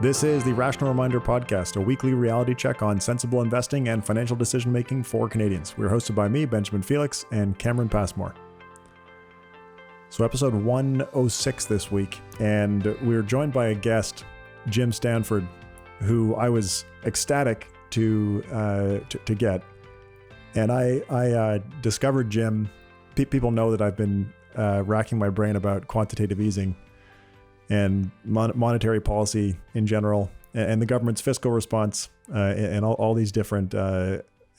This is the Rational Reminder Podcast, a weekly reality check on sensible investing and financial decision-making for Canadians. We're hosted by me, Benjamin Felix, and Cameron Passmore. So episode 106 this week, and we're joined by a guest, Jim Stanford, who I was ecstatic to get. And I discovered Jim. People know that I've been racking my brain about quantitative easing and monetary policy in general, and the government's fiscal response, and all these different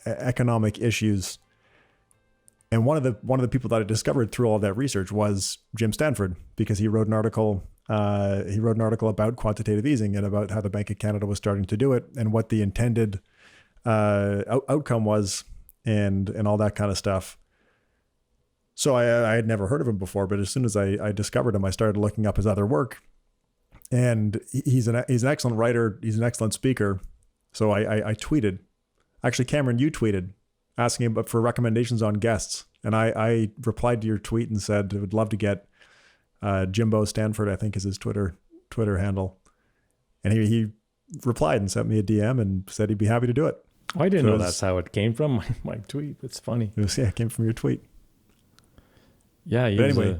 economic issues. And one of the people that I discovered through all that research was Jim Stanford, because he wrote an article. About quantitative easing and about how the Bank of Canada was starting to do it and what the intended outcome was, and all that kind of stuff. So I had never heard of him before, but as soon as I discovered him, I started looking up his other work. And he's an excellent writer. He's an excellent speaker. So I tweeted. Actually, Cameron, you tweeted asking him for recommendations on guests. And I replied to your tweet and said, I would love to get Jimbo Stanford, I think is his Twitter handle. And he replied and sent me a DM and said he'd be happy to do it. Oh, I didn't know that's how it came from my tweet. It's funny. It came from your tweet. Yeah, he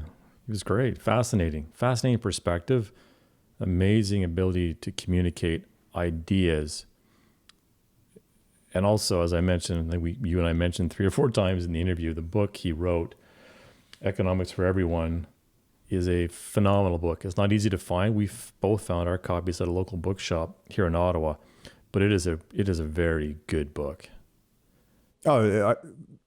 was great. Fascinating perspective, amazing ability to communicate ideas. And also, as I mentioned, you and I mentioned 3 or 4 times in the interview, the book he wrote, Economics for Everyone, is a phenomenal book. It's not easy to find. We've both found our copies at a local bookshop here in Ottawa, but it is a very good book. Oh,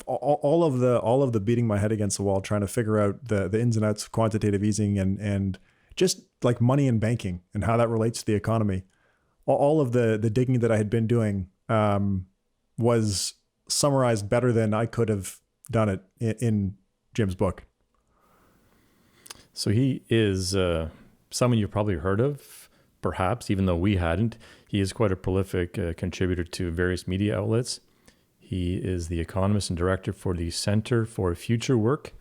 all of the beating my head against the wall trying to figure out the ins and outs of quantitative easing and just like money and banking and how that relates to the economy. All of the digging that I had been doing was summarized better than I could have done it in Jim's book. So he is someone you've probably heard of, perhaps, even though we hadn't. He is quite a prolific contributor to various media outlets. He is the economist and director for the Centre for Future Work,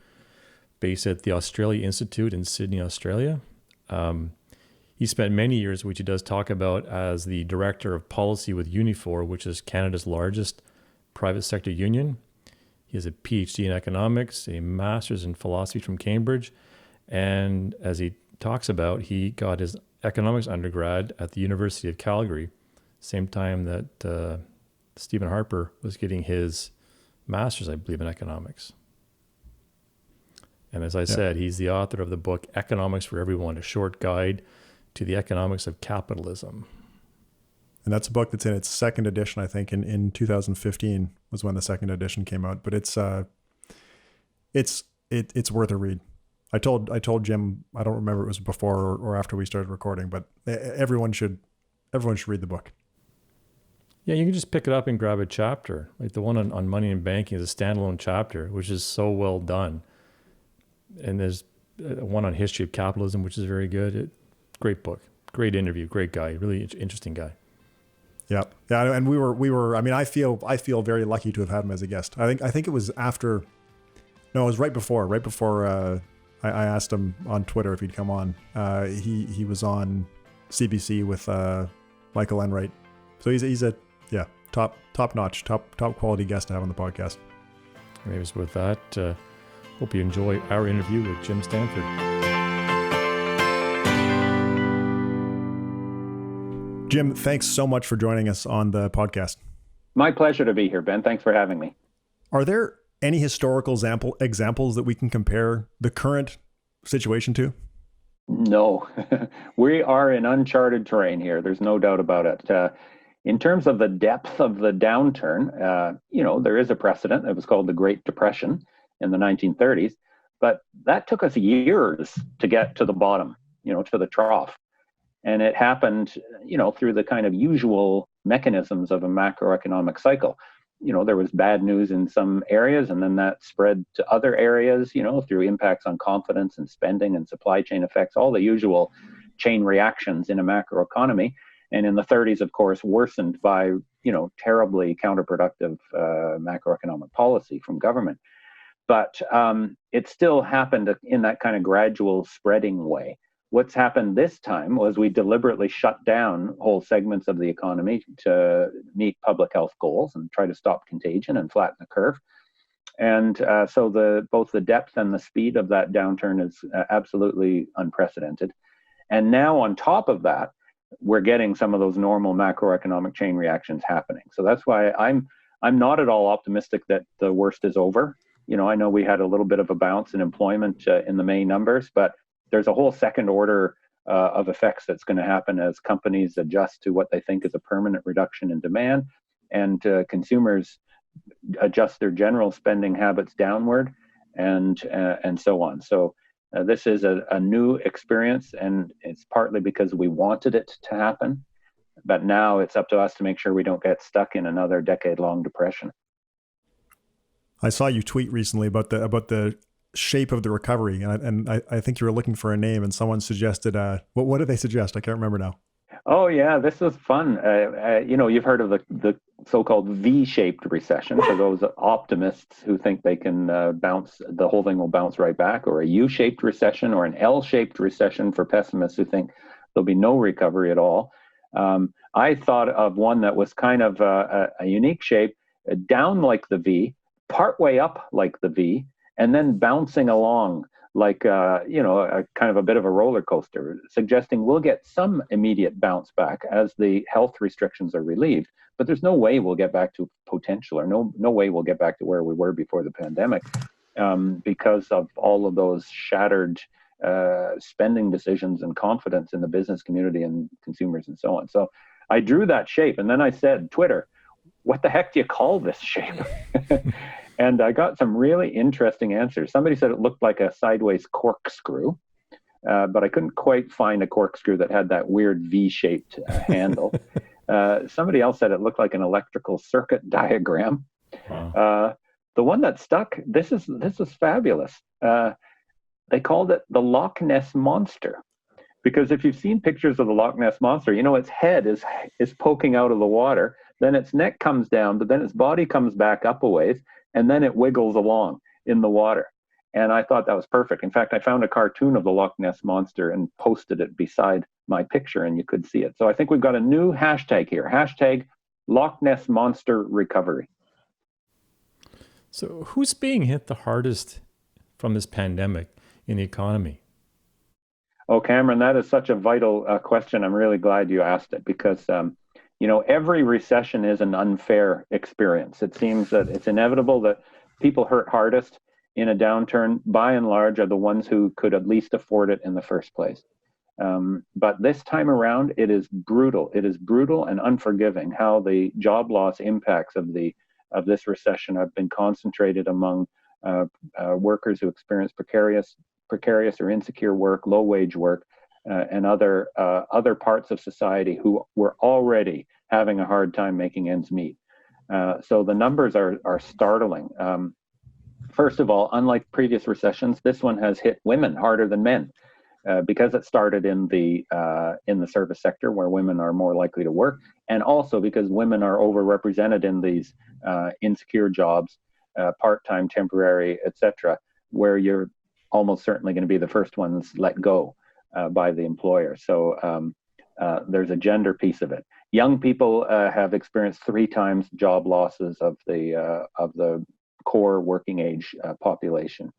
based at the Australia Institute in Sydney, Australia. He spent many years, which he does talk about, as the director of policy with Unifor, which is Canada's largest private sector union. He has a PhD in economics, a master's in philosophy from Cambridge, and as he talks about, he got his economics undergrad at the University of Calgary, same time that Stephen Harper was getting his master's, I believe, in economics. And as I said, he's the author of the book Economics for Everyone, a short guide to the economics of capitalism. And that's a book that's in its second edition, I think, in 2015 was when the second edition came out. But it's worth a read. I told Jim, I don't remember if it was before or after we started recording, but everyone should read the book. Yeah, you can just pick it up and grab a chapter. Like the one on money and banking is a standalone chapter, which is so well done. And there's one on history of capitalism, which is very good. Great book, great interview, great guy, really interesting guy. Yeah. And we were. I mean, I feel very lucky to have had him as a guest. I think it was after. No, it was right before. Right before I asked him on Twitter if he'd come on. He was on CBC with Michael Enright. So he's a top notch, top quality guest to have on the podcast. Anyways, with that, hope you enjoy our interview with Jim Stanford. Jim, thanks so much for joining us on the podcast. My pleasure to be here, Ben. Thanks for having me. Are there any historical examples that we can compare the current situation to? No, we are in uncharted terrain here. There's no doubt about it. In terms of the depth of the downturn, there is a precedent. It was called the Great Depression in the 1930s, but that took us years to get to the bottom, to the trough. And it happened, through the kind of usual mechanisms of a macroeconomic cycle. There was bad news in some areas, and then that spread to other areas, through impacts on confidence and spending and supply chain effects, all the usual chain reactions in a macroeconomy. And in the 30s, of course, worsened by, terribly counterproductive macroeconomic policy from government. But it still happened in that kind of gradual spreading way, what's happened this time was we deliberately shut down whole segments of the economy to meet public health goals and try to stop contagion and flatten the curve. And so both the depth and the speed of that downturn is absolutely unprecedented. And now on top of that, we're getting some of those normal macroeconomic chain reactions happening. So that's why I'm not at all optimistic that the worst is over. I know we had a little bit of a bounce in employment in the May numbers, but there's a whole second order of effects that's going to happen as companies adjust to what they think is a permanent reduction in demand, and consumers adjust their general spending habits downward, and so on. So this is a new experience, and it's partly because we wanted it to happen, but now it's up to us to make sure we don't get stuck in another decade-long depression. I saw you tweet recently about the shape of the recovery, and I think you were looking for a name, and someone suggested what did they suggest? I can't remember now. Oh yeah, this was fun. You've heard of the so-called V-shaped recession for those optimists who think they can the whole thing will bounce right back, or a U-shaped recession, or an L-shaped recession for pessimists who think there'll be no recovery at all. I thought of one that was kind of a unique shape, down like the V, partway up like the V, and then bouncing along like a kind of a bit of a roller coaster, suggesting we'll get some immediate bounce back as the health restrictions are relieved, but there's no way we'll get back to potential, or no way we'll get back to where we were before the pandemic, because of all of those shattered spending decisions and confidence in the business community and consumers and so on. So I drew that shape, and then I said, Twitter, what the heck do you call this shape? And I got some really interesting answers. Somebody said it looked like a sideways corkscrew, but I couldn't quite find a corkscrew that had that weird V-shaped handle. Somebody else said it looked like an electrical circuit diagram. Wow. The one that stuck, this is fabulous. They called it the Loch Ness Monster, because if you've seen pictures of the Loch Ness Monster, its head is poking out of the water, then its neck comes down, but then its body comes back up a ways, and then it wiggles along in the water. And I thought that was perfect. In fact, I found a cartoon of the Loch Ness Monster and posted it beside my picture, and you could see it. So I think we've got a new hashtag here, hashtag Loch Ness Monster recovery. So who's being hit the hardest from this pandemic in the economy? Oh, Cameron, that is such a vital question. I'm really glad you asked it, because every recession is an unfair experience. It seems that it's inevitable that people hurt hardest in a downturn, by and large, are the ones who could at least afford it in the first place. But this time around, it is brutal. It is brutal and unforgiving how the job loss impacts of this recession have been concentrated among workers who experience precarious or insecure work, low-wage work, and other parts of society who were already having a hard time making ends meet. So the numbers are startling. First of all, unlike previous recessions, this one has hit women harder than men, because it started in the service sector, where women are more likely to work, and also because women are overrepresented in these insecure jobs, part-time, temporary, etc., where you're almost certainly going to be the first ones let go by the employer. So there's a gender piece of it. Young people have experienced 3 times job losses of the core working age population.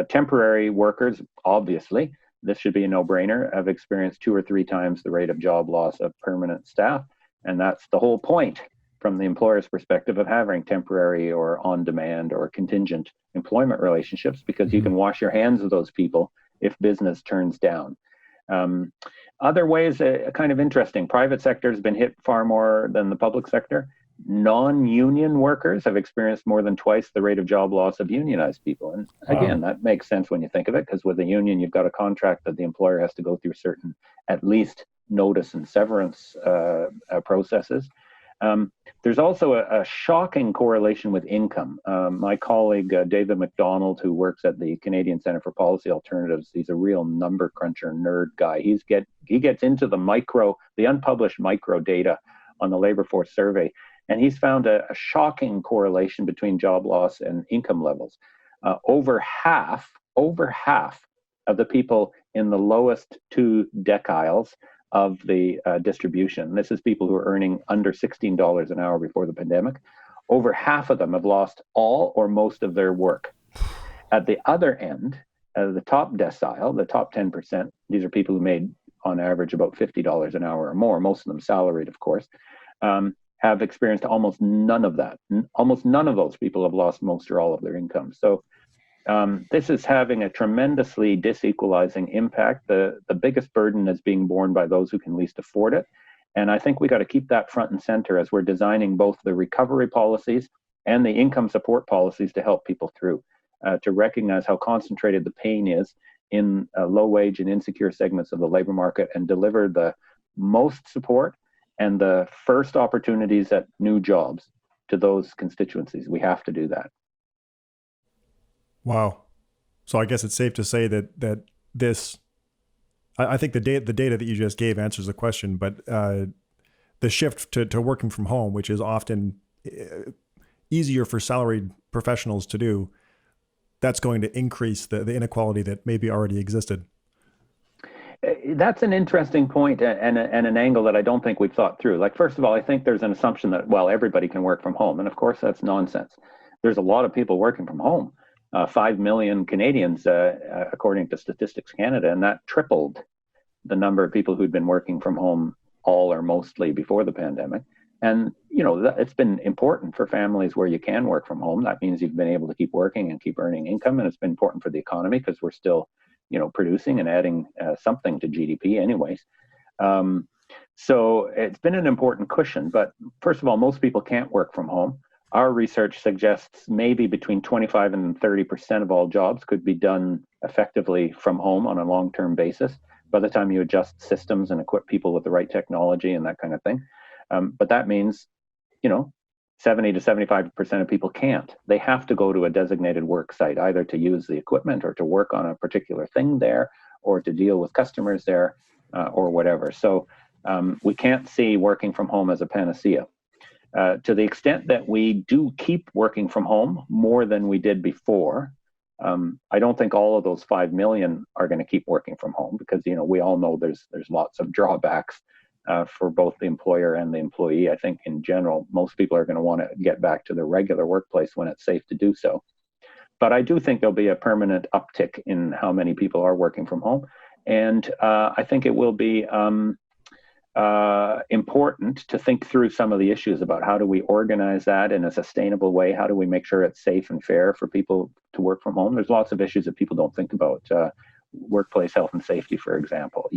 Temporary workers, obviously, this should be a no-brainer, have experienced 2 or 3 times the rate of job loss of permanent staff. And that's the whole point from the employer's perspective of having temporary or on-demand or contingent employment relationships, because you can wash your hands of those people if business turns down. Other ways, kind of interesting. Private sector has been hit far more than the public sector. Non-union workers have experienced more than twice the rate of job loss of unionized people. And again, that makes sense when you think of it, because with a union, you've got a contract that the employer has to go through certain, at least, notice and severance processes. There's also a shocking correlation with income. My colleague, David McDonald, who works at the Canadian Centre for Policy Alternatives, he's a real number cruncher nerd guy. He gets into the unpublished micro data on the labor force survey, and he's found a shocking correlation between job loss and income levels. Over half of the people in the lowest 2 deciles of the distribution. This is people who are earning under $16 an hour before the pandemic. Over half of them have lost all or most of their work. At the other end, the top decile, the top 10%, these are people who made on average about $50 an hour or more, most of them salaried, of course, have experienced almost none of that. Almost none of those people have lost most or all of their income. So this is having a tremendously disequalizing impact. The biggest burden is being borne by those who can least afford it. And I think we got to keep that front and center as we're designing both the recovery policies and the income support policies to help people through, to recognize how concentrated the pain is in low wage and insecure segments of the labor market and deliver the most support and the first opportunities at new jobs to those constituencies. We have to do that. Wow. So I guess it's safe to say that this, I think the data that you just gave answers the question, but the shift to working from home, which is often easier for salaried professionals to do, that's going to increase the inequality that maybe already existed. That's an interesting point and an angle that I don't think we've thought through. Like, first of all, I think there's an assumption that, well, everybody can work from home. And of course, that's nonsense. There's a lot of people working from home. 5 million Canadians, according to Statistics Canada, and that tripled the number of people who'd been working from home all or mostly before the pandemic. And, you know, it's been important for families where you can work from home. That means you've been able to keep working and keep earning income. And it's been important for the economy because we're still, you know, producing and adding something to GDP anyways. So it's been an important cushion. But first of all, most people can't work from home. Our research suggests maybe between 25 and 30% of all jobs could be done effectively from home on a long-term basis by the time you adjust systems and equip people with the right technology and that kind of thing. But that means, you know, 70 to 75% of people can't. They have to go to a designated work site, either to use the equipment or to work on a particular thing there or to deal with customers there or whatever. So we can't see working from home as a panacea. To the extent that we do keep working from home more than we did before, I don't think all of those 5 million are going to keep working from home because, you know, we all know there's lots of drawbacks for both the employer and the employee. I think in general, most people are going to want to get back to their regular workplace when it's safe to do so. But I do think there'll be a permanent uptick in how many people are working from home. And I think it will be important to think through some of the issues about how do we organize that in a sustainable way? How do we make sure it's safe and fair for people to work from home? There's lots of issues that people don't think about. Workplace health and safety, for example.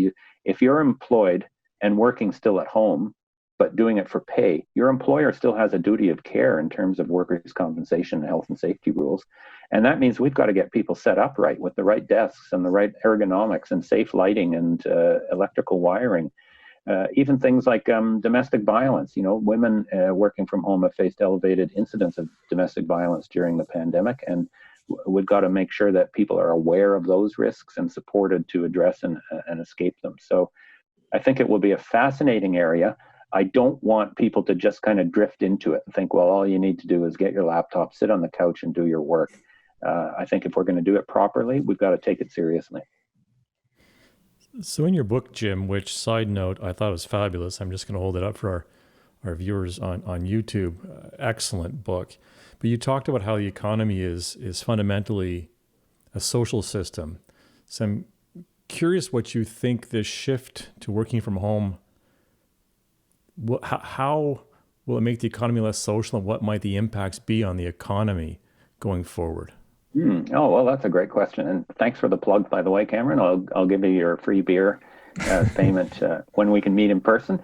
If you're employed and working still at home, but doing it for pay, your employer still has a duty of care in terms of workers' compensation and health and safety rules. And that means we've got to get people set up right with the right desks and the right ergonomics and safe lighting and electrical wiring. Even things like domestic violence. You know, women working from home have faced elevated incidents of domestic violence during the pandemic, and we've got to make sure that people are aware of those risks and supported to address and escape them. So I think it will be a fascinating area. I don't want people to just kind of drift into it and think, well, all you need to do is get your laptop, sit on the couch and do your work. I think if we're going to do it properly, we've got to take it seriously. So in your book, Jim, which, side note, I thought was fabulous. I'm just going to hold it up for our viewers on YouTube. Excellent book. But you talked about how the economy is fundamentally a social system. So I'm curious what you think this shift to working from home, how will it make the economy less social, and what might the impacts be on the economy going forward? Oh, well, that's a great question. And thanks for the plug, by the way, Cameron. I'll give you your free beer payment when we can meet in person.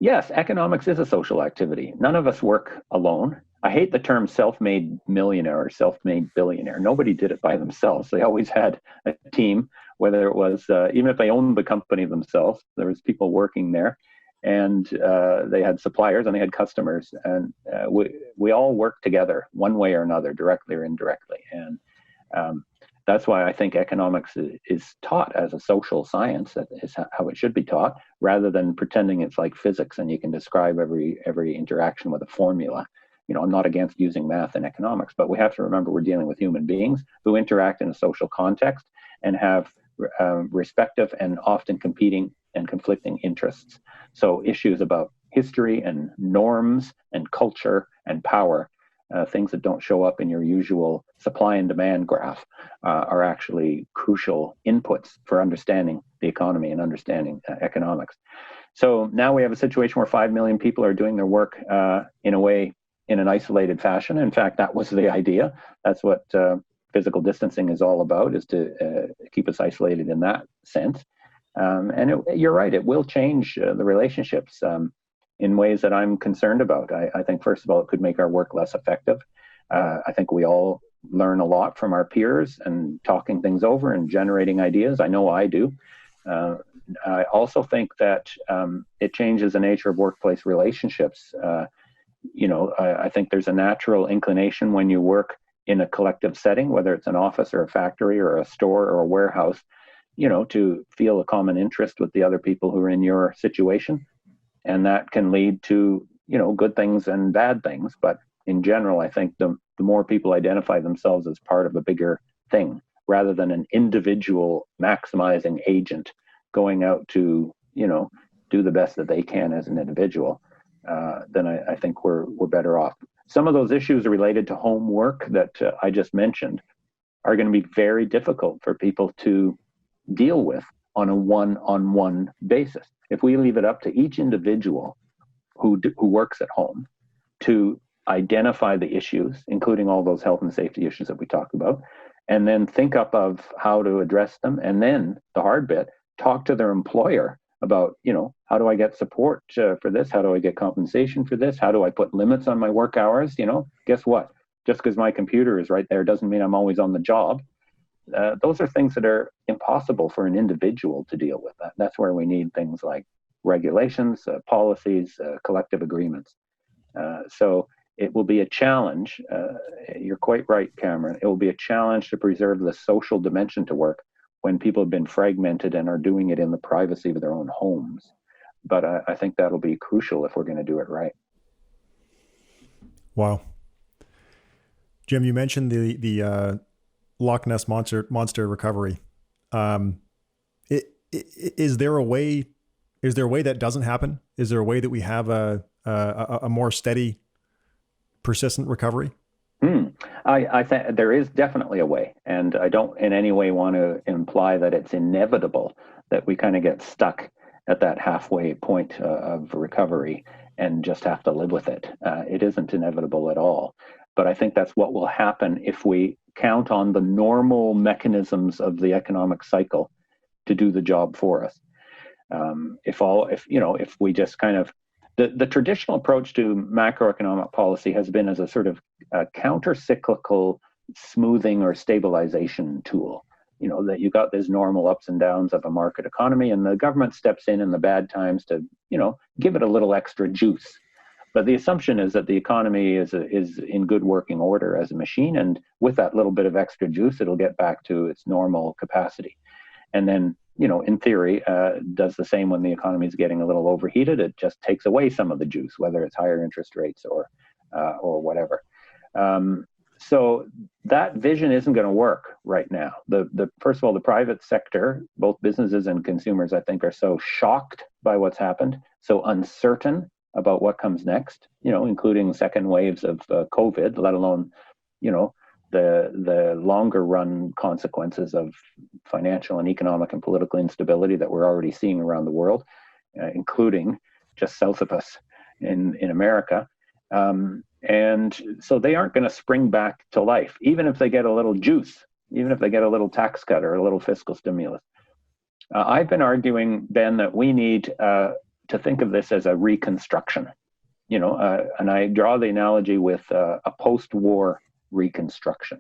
Yes, economics is a social activity. None of us work alone. I hate the term self-made millionaire or self-made billionaire. Nobody did it by themselves. They always had a team, whether it was, even if they owned the company themselves, there was people working there, and they had suppliers and they had customers, and we all work together one way or another, directly or indirectly. And that's why I think economics is taught as a social science. That is how it should be taught, rather than pretending it's like physics and you can describe every interaction with a formula. I'm not against using math and economics, but we have to remember we're dealing with human beings who interact in a social context and have respective and often competing and conflicting interests. So issues about history and norms and culture and power, things that don't show up in your usual supply and demand graph, are actually crucial inputs for understanding the economy and understanding economics. So now we have a situation where 5 million people are doing their work in a way, in an isolated fashion. In fact, that was the idea. That's what physical distancing is all about, is to keep us isolated in that sense. And you're right, it will change the relationships in ways that I'm concerned about. I think, first of all, it could make our work less effective. I think we all learn a lot from our peers and talking things over and generating ideas. I know I do. I also think that it changes the nature of workplace relationships. I think there's a natural inclination when you work in a collective setting, whether it's an office or a factory or a store or a warehouse, to feel a common interest with the other people who are in your situation. And that can lead to, good things and bad things. But in general, I think the more people identify themselves as part of a bigger thing, rather than an individual maximizing agent going out to, do the best that they can as an individual, then I think we're better off. Some of those issues related to homework that I just mentioned are going to be very difficult for people to deal with on a one-on-one basis. If we leave it up to each individual who works at home to identify the issues, including all those health and safety issues that we talked about, and then think up of how to address them, and then the hard bit, talk to their employer about, how do I get support for this? How do I get compensation for this? How do I put limits on my work hours? Guess what? Just because my computer is right there doesn't mean I'm always on the job. Those are things that are impossible for an individual to deal with. That's where we need things like regulations, policies, collective agreements. So it will be a challenge. You're quite right, Cameron. It will be a challenge to preserve the social dimension to work when people have been fragmented and are doing it in the privacy of their own homes. But I think that'll be crucial if we're going to do it right. Wow. Jim, you mentioned the Loch Ness Monster recovery. Is there a way that doesn't happen? Is there a way that we have a more steady, persistent recovery? I think there is definitely a way, and I don't in any way want to imply that it's inevitable that we kind of get stuck at that halfway point of recovery and just have to live with it. It isn't inevitable at all. But I think that's what will happen if we count on the normal mechanisms of the economic cycle to do the job for us. If we just kind of, the traditional approach to macroeconomic policy has been as a sort of counter-cyclical smoothing or stabilization tool. That you got these normal ups and downs of a market economy, and the government steps in the bad times to, give it a little extra juice. But the assumption is that the economy is in good working order as a machine, and with that little bit of extra juice, it'll get back to its normal capacity. And then, in theory, does the same when the economy is getting a little overheated. It just takes away some of the juice, whether it's higher interest rates or whatever. So that vision isn't going to work right now. First of all, the private sector, both businesses and consumers, I think, are so shocked by what's happened, so uncertain about what comes next, including second waves of COVID, let alone, the longer run consequences of financial and economic and political instability that we're already seeing around the world, including just south of us in America. And so they aren't going to spring back to life, even if they get a little juice, even if they get a little tax cut or a little fiscal stimulus. I've been arguing, Ben, that we need to think of this as a reconstruction, and I draw the analogy with a post-war reconstruction.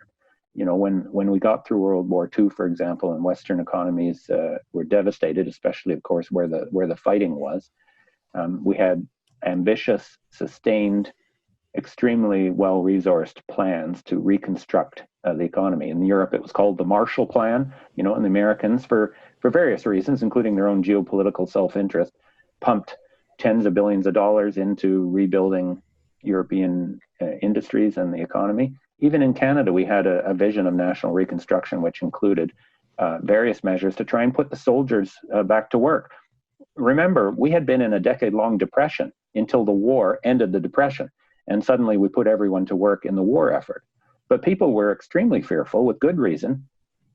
When we got through World War II, for example, and Western economies were devastated, especially, of course, where the fighting was. We had ambitious, sustained, extremely well-resourced plans to reconstruct the economy. In Europe, it was called the Marshall Plan, and the Americans, for various reasons, including their own geopolitical self-interest, pumped tens of billions of dollars into rebuilding European industries and the economy. Even in Canada, we had a vision of national reconstruction, which included various measures to try and put the soldiers back to work. Remember, we had been in a decade-long depression until the war ended the depression. And suddenly we put everyone to work in the war effort. But people were extremely fearful, with good reason.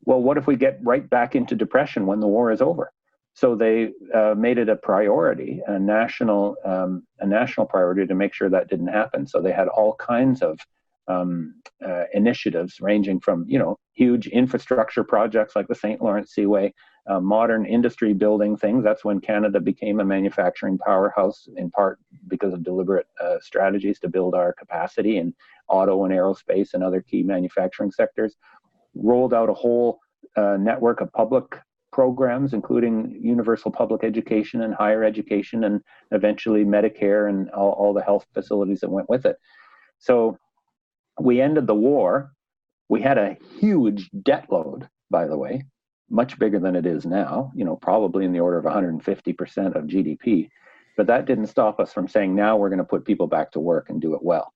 Well, what if we get right back into depression when the war is over? So they made it a priority, a national priority, to make sure that didn't happen. So they had all kinds of initiatives, ranging from huge infrastructure projects like the St. Lawrence Seaway, modern industry building things. That's when Canada became a manufacturing powerhouse, in part because of deliberate strategies to build our capacity in auto and aerospace and other key manufacturing sectors. Rolled out a whole network of public programs, including universal public education and higher education, and eventually Medicare and all the health facilities that went with it. So we ended the war. We had a huge debt load, by the way, much bigger than it is now, probably in the order of 150% of GDP. But that didn't stop us from saying, now we're going to put people back to work and do it well.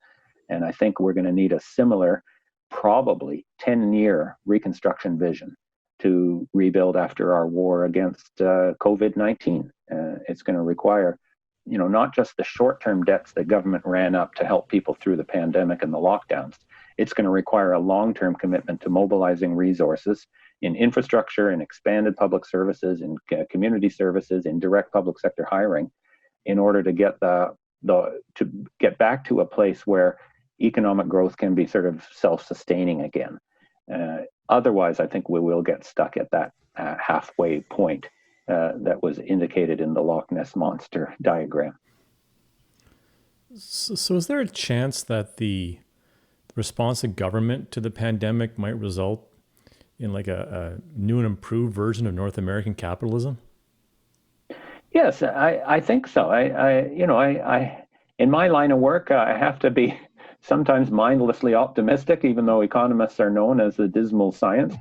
And I think we're going to need a similar, probably 10-year reconstruction vision to rebuild after our war against COVID-19. It's going to require, not just the short-term debts that government ran up to help people through the pandemic and the lockdowns. It's going to require a long-term commitment to mobilizing resources in infrastructure, in expanded public services, in community services, in direct public sector hiring, in order to get to get back to a place where economic growth can be sort of self-sustaining again. Otherwise, I think we will get stuck at that halfway point that was indicated in the Loch Ness Monster diagram. So is there a chance that the response of government to the pandemic might result in like a new and improved version of North American capitalism? Yes, I think so. I in my line of work, I have to be sometimes mindlessly optimistic, even though economists are known as the dismal science.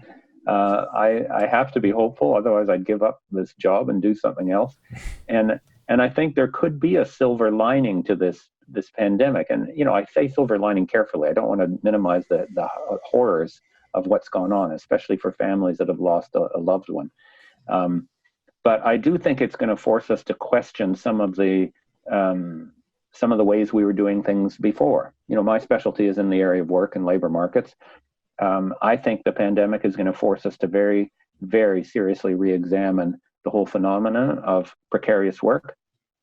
I have to be hopeful, otherwise I'd give up this job and do something else. And I think there could be a silver lining to this pandemic. And I say silver lining carefully. I don't want to minimize the horrors of what's gone on, especially for families that have lost a loved one. But I do think it's going to force us to question some of the ways we were doing things before. My specialty is in the area of work and labor markets. I think the pandemic is going to force us to very, very seriously re-examine the whole phenomenon of precarious work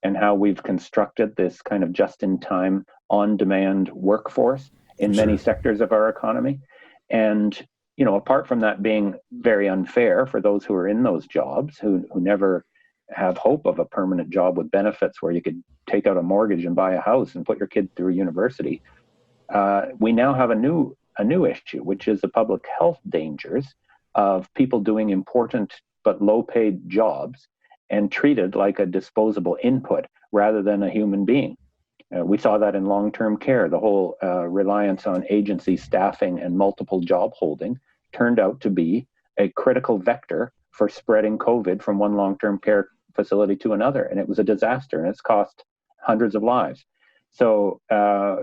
and how we've constructed this kind of just-in-time, on-demand workforce in many sectors of our economy. And, apart from that being very unfair for those who are in those jobs, who never have hope of a permanent job with benefits where you could take out a mortgage and buy a house and put your kid through university, we now have a new issue, which is the public health dangers of people doing important but low-paid jobs and treated like a disposable input rather than a human being. We saw that in long-term care. The whole reliance on agency staffing and multiple job holding turned out to be a critical vector for spreading COVID from one long-term care facility to another. And it was a disaster, and it's cost hundreds of lives. So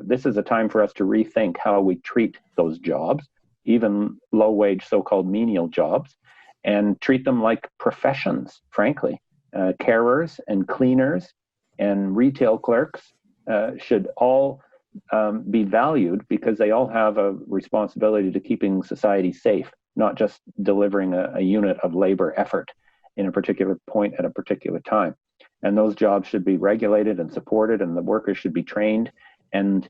this is a time for us to rethink how we treat those jobs, even low-wage so-called menial jobs, and treat them like professions, frankly. Carers and cleaners and retail clerks should all be valued because they all have a responsibility to keeping society safe, not just delivering a unit of labor effort in a particular point at a particular time. And those jobs should be regulated and supported, and the workers should be trained. And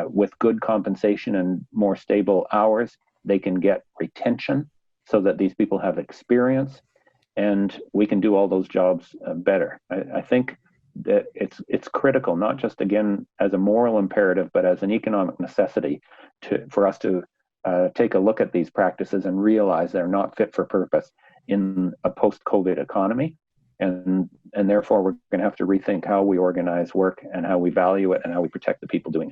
with good compensation and more stable hours, they can get retention so that these people have experience, and we can do all those jobs better. I think that it's critical, not just, again, as a moral imperative, but as an economic necessity for us to take a look at these practices and realize they're not fit for purpose in a post-COVID economy. And therefore, we're going to have to rethink how we organize work and how we value it and how we protect the people doing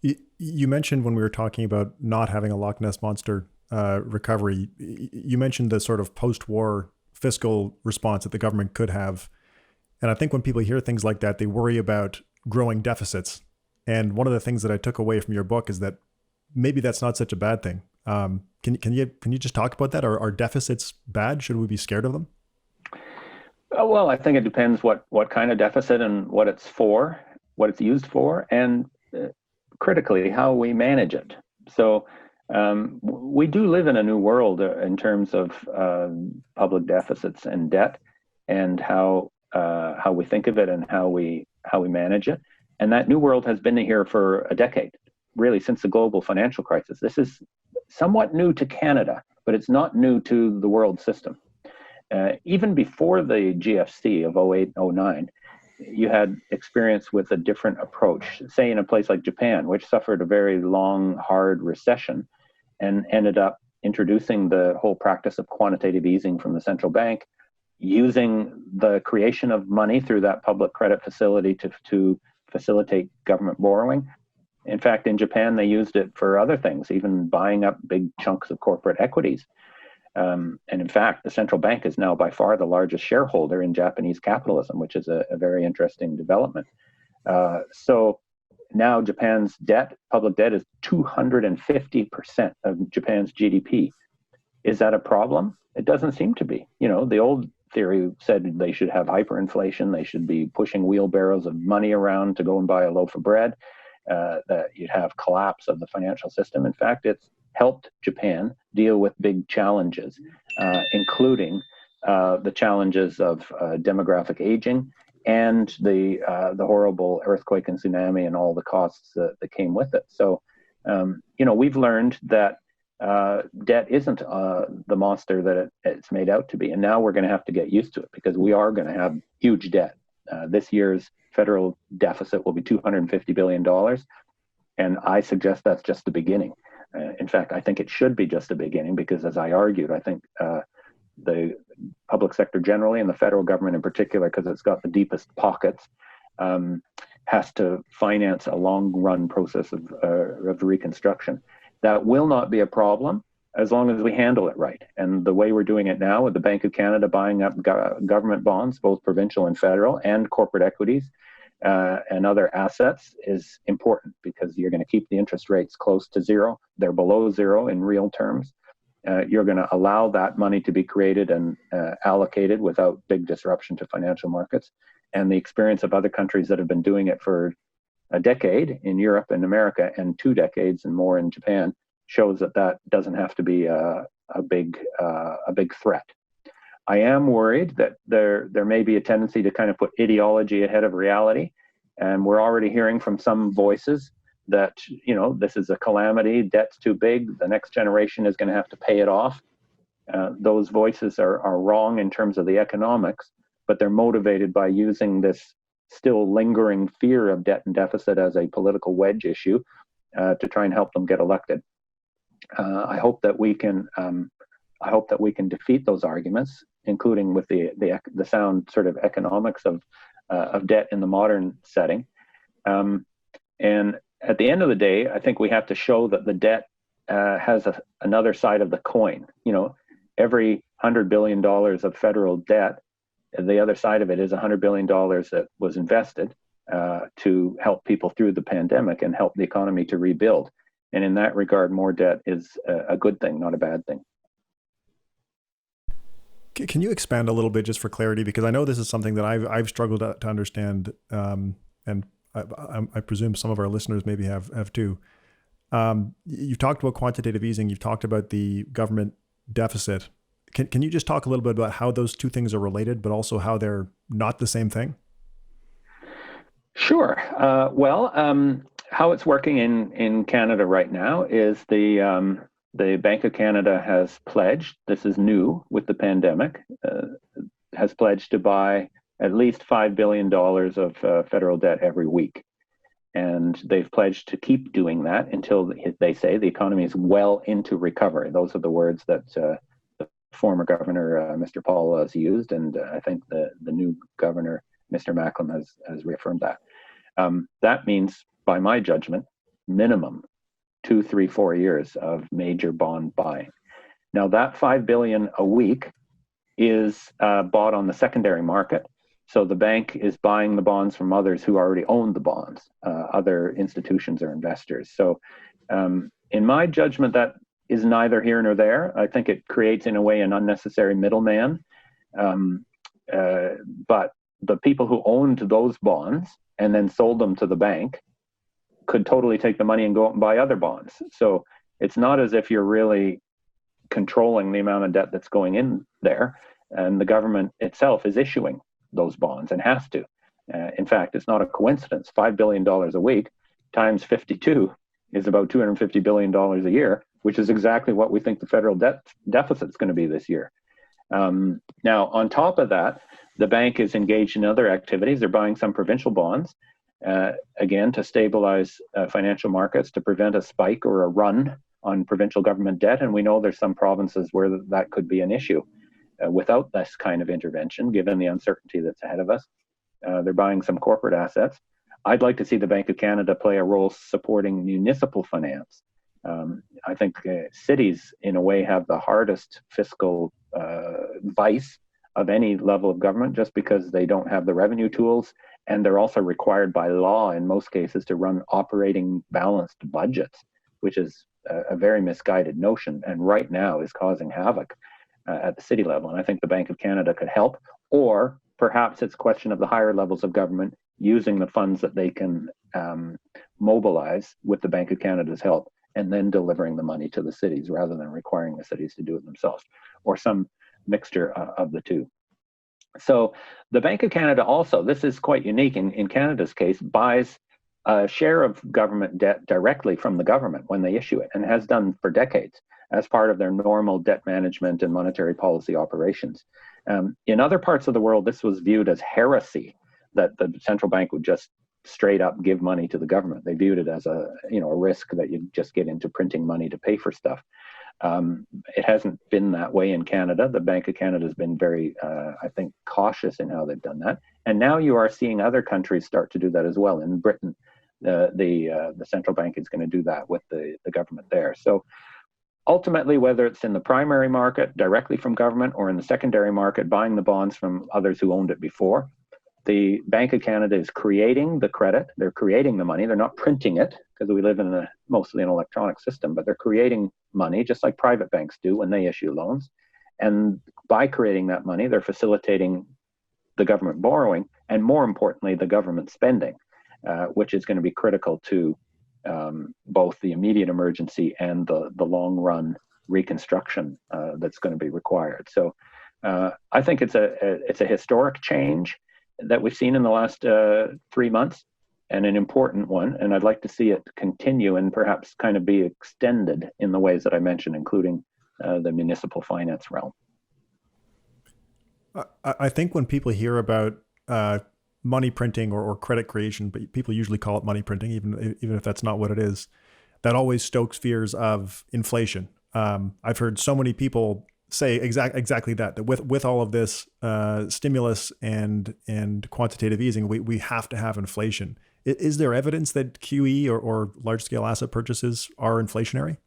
it. You mentioned when we were talking about not having a Loch Ness Monster recovery, you mentioned the sort of post-war fiscal response that the government could have. And I think when people hear things like that, they worry about growing deficits. And one of the things that I took away from your book is that maybe that's not such a bad thing. Can you just talk about that? Are deficits bad? Should we be scared of them? Well, I think it depends what kind of deficit and what it's for, what it's used for, and critically how we manage it. So we do live in a new world in terms of public deficits and debt, and how we think of it and how we manage it. And that new world has been here for a decade, really, since the global financial crisis. This is somewhat new to Canada, but it's not new to the world system. Even before the GFC of 08, 09, you had experience with a different approach, say in a place like Japan, which suffered a very long, hard recession and ended up introducing the whole practice of quantitative easing from the central bank, using the creation of money through that public credit facility to facilitate government borrowing. In fact, in Japan, they used it for other things, even buying up big chunks of corporate equities. And in fact, the central bank is now by far the largest shareholder in Japanese capitalism, which is a very interesting development. So now Japan's debt, public debt, is 250% of Japan's GDP. Is that a problem? It doesn't seem to be. You know, the old theory said they should have hyperinflation, they should be pushing wheelbarrows of money around to go and buy a loaf of bread, that you'd have collapse of the financial system. In fact, it's helped Japan deal with big challenges, including the challenges of demographic aging and the horrible earthquake and tsunami and all the costs that came with it. So, you know, we've learned that debt isn't the monster that it's made out to be. And now we're going to have to get used to it, because we are going to have huge debt. This year's federal deficit will be $250 billion. And I suggest that's just the beginning. In fact, I think it should be just the beginning, because as I argued, I think the public sector generally and the federal government in particular, because it's got the deepest pockets, has to finance a long run process of reconstruction. That will not be a problem as long as we handle it right. And the way we're doing it now, with the Bank of Canada buying up government bonds, both provincial and federal, and corporate equities and other assets, is important, because you're going to keep the interest rates close to zero. They're below zero in real terms. You're going to allow that money to be created and allocated without big disruption to financial markets. And the experience of other countries that have been doing it for a decade in Europe and America, and 2 decades and more in Japan, shows that that doesn't have to be a big threat. I am worried that there may be a tendency to kind of put ideology ahead of reality, and we're already hearing from some voices that, you know, this is a calamity, debt's too big, the next generation is going to have to pay it off. Those voices are wrong in terms of the economics, but they're motivated by using this still lingering fear of debt and deficit as a political wedge issue to try and help them get elected. I hope that we can defeat those arguments, including with the sound sort of economics of debt in the modern setting. And at the end of the day, I think we have to show that the debt has another side of the coin. You know, every $100 billion of federal debt, the other side of it is $100 billion that was invested to help people through the pandemic and help the economy to rebuild. And in that regard, more debt is a good thing, not a bad thing. Can you expand a little bit just for clarity? Because I know this is something that I've struggled to understand, and I presume some of our listeners maybe have too. You've talked about quantitative easing. You've talked about the government deficit. Can you just talk a little bit about how those two things are related, but also how they're not the same thing? Sure. How it's working in Canada right now is the Bank of Canada has pledged, this is new with the pandemic, has pledged to buy at least $5 billion of federal debt every week. And they've pledged to keep doing that until they say the economy is well into recovery. Those are the words that the former governor, Mr. Paul, has used. And I think the new governor, Mr. Macklem, has reaffirmed that. That means, by my judgment, minimum 2, 3, 4 years of major bond buying. Now, that $5 billion a week is bought on the secondary market, So the bank is buying the bonds from others who already own the bonds, other institutions or investors. So in my judgment, that is neither here nor there. I think it creates, in a way, an unnecessary middleman. But the people who owned those bonds and then sold them to the bank could totally take the money and go out and buy other bonds. So it's not as if you're really controlling the amount of debt that's going in there. And the government itself is issuing those bonds and has to. In fact, it's not a coincidence. $5 billion a week times 52 is about $250 billion a year, which is exactly what we think the federal debt deficit is going to be this year. Now, on top of that, the bank is engaged in other activities. They're buying some provincial bonds, again, to stabilize financial markets, to prevent a spike or a run on provincial government debt. And we know there's some provinces where that could be an issue without this kind of intervention, given the uncertainty that's ahead of us. They're buying some corporate assets. I'd like to see the Bank of Canada play a role supporting municipal finance. I think cities, in a way, have the hardest fiscal vice of any level of government, just because they don't have the revenue tools, and they're also required by law in most cases to run operating balanced budgets, which is a very misguided notion, and right now is causing havoc at the city level. And I think the Bank of Canada could help, or perhaps it's a question of the higher levels of government using the funds that they can mobilize with the Bank of Canada's help, and then delivering the money to the cities rather than requiring the cities to do it themselves, or some mixture of the two. So the Bank of Canada also, this is quite unique in Canada's case, buys a share of government debt directly from the government when they issue it, and has done for decades as part of their normal debt management and monetary policy operations. In other parts of the world, this was viewed as heresy, that the central bank would just straight up give money to the government. They viewed it as a risk that you just get into printing money to pay for stuff. It hasn't been that way in Canada. The Bank of Canada has been very, I think, cautious in how they've done that. And now you are seeing other countries start to do that as well. In Britain, the central bank is going to do that with the government there. So ultimately, whether it's in the primary market directly from government or in the secondary market buying the bonds from others who owned it before, the Bank of Canada is creating the credit. They're creating the money. They're not printing it, because we live in mostly an electronic system, but they're creating money just like private banks do when they issue loans. And by creating that money, they're facilitating the government borrowing, and more importantly, the government spending, which is going to be critical to both the immediate emergency and the long run reconstruction that's going to be required. So I think it's a historic change that we've seen in the last 3 months, and an important one. And I'd like to see it continue and perhaps kind of be extended in the ways that I mentioned, including the municipal finance realm. I think when people hear about money printing or credit creation, but people usually call it money printing, even if that's not what it is, that always stokes fears of inflation. I've heard so many people say exactly that with all of this stimulus and quantitative easing, we have to have inflation. Is there evidence that QE or large scale asset purchases are inflationary?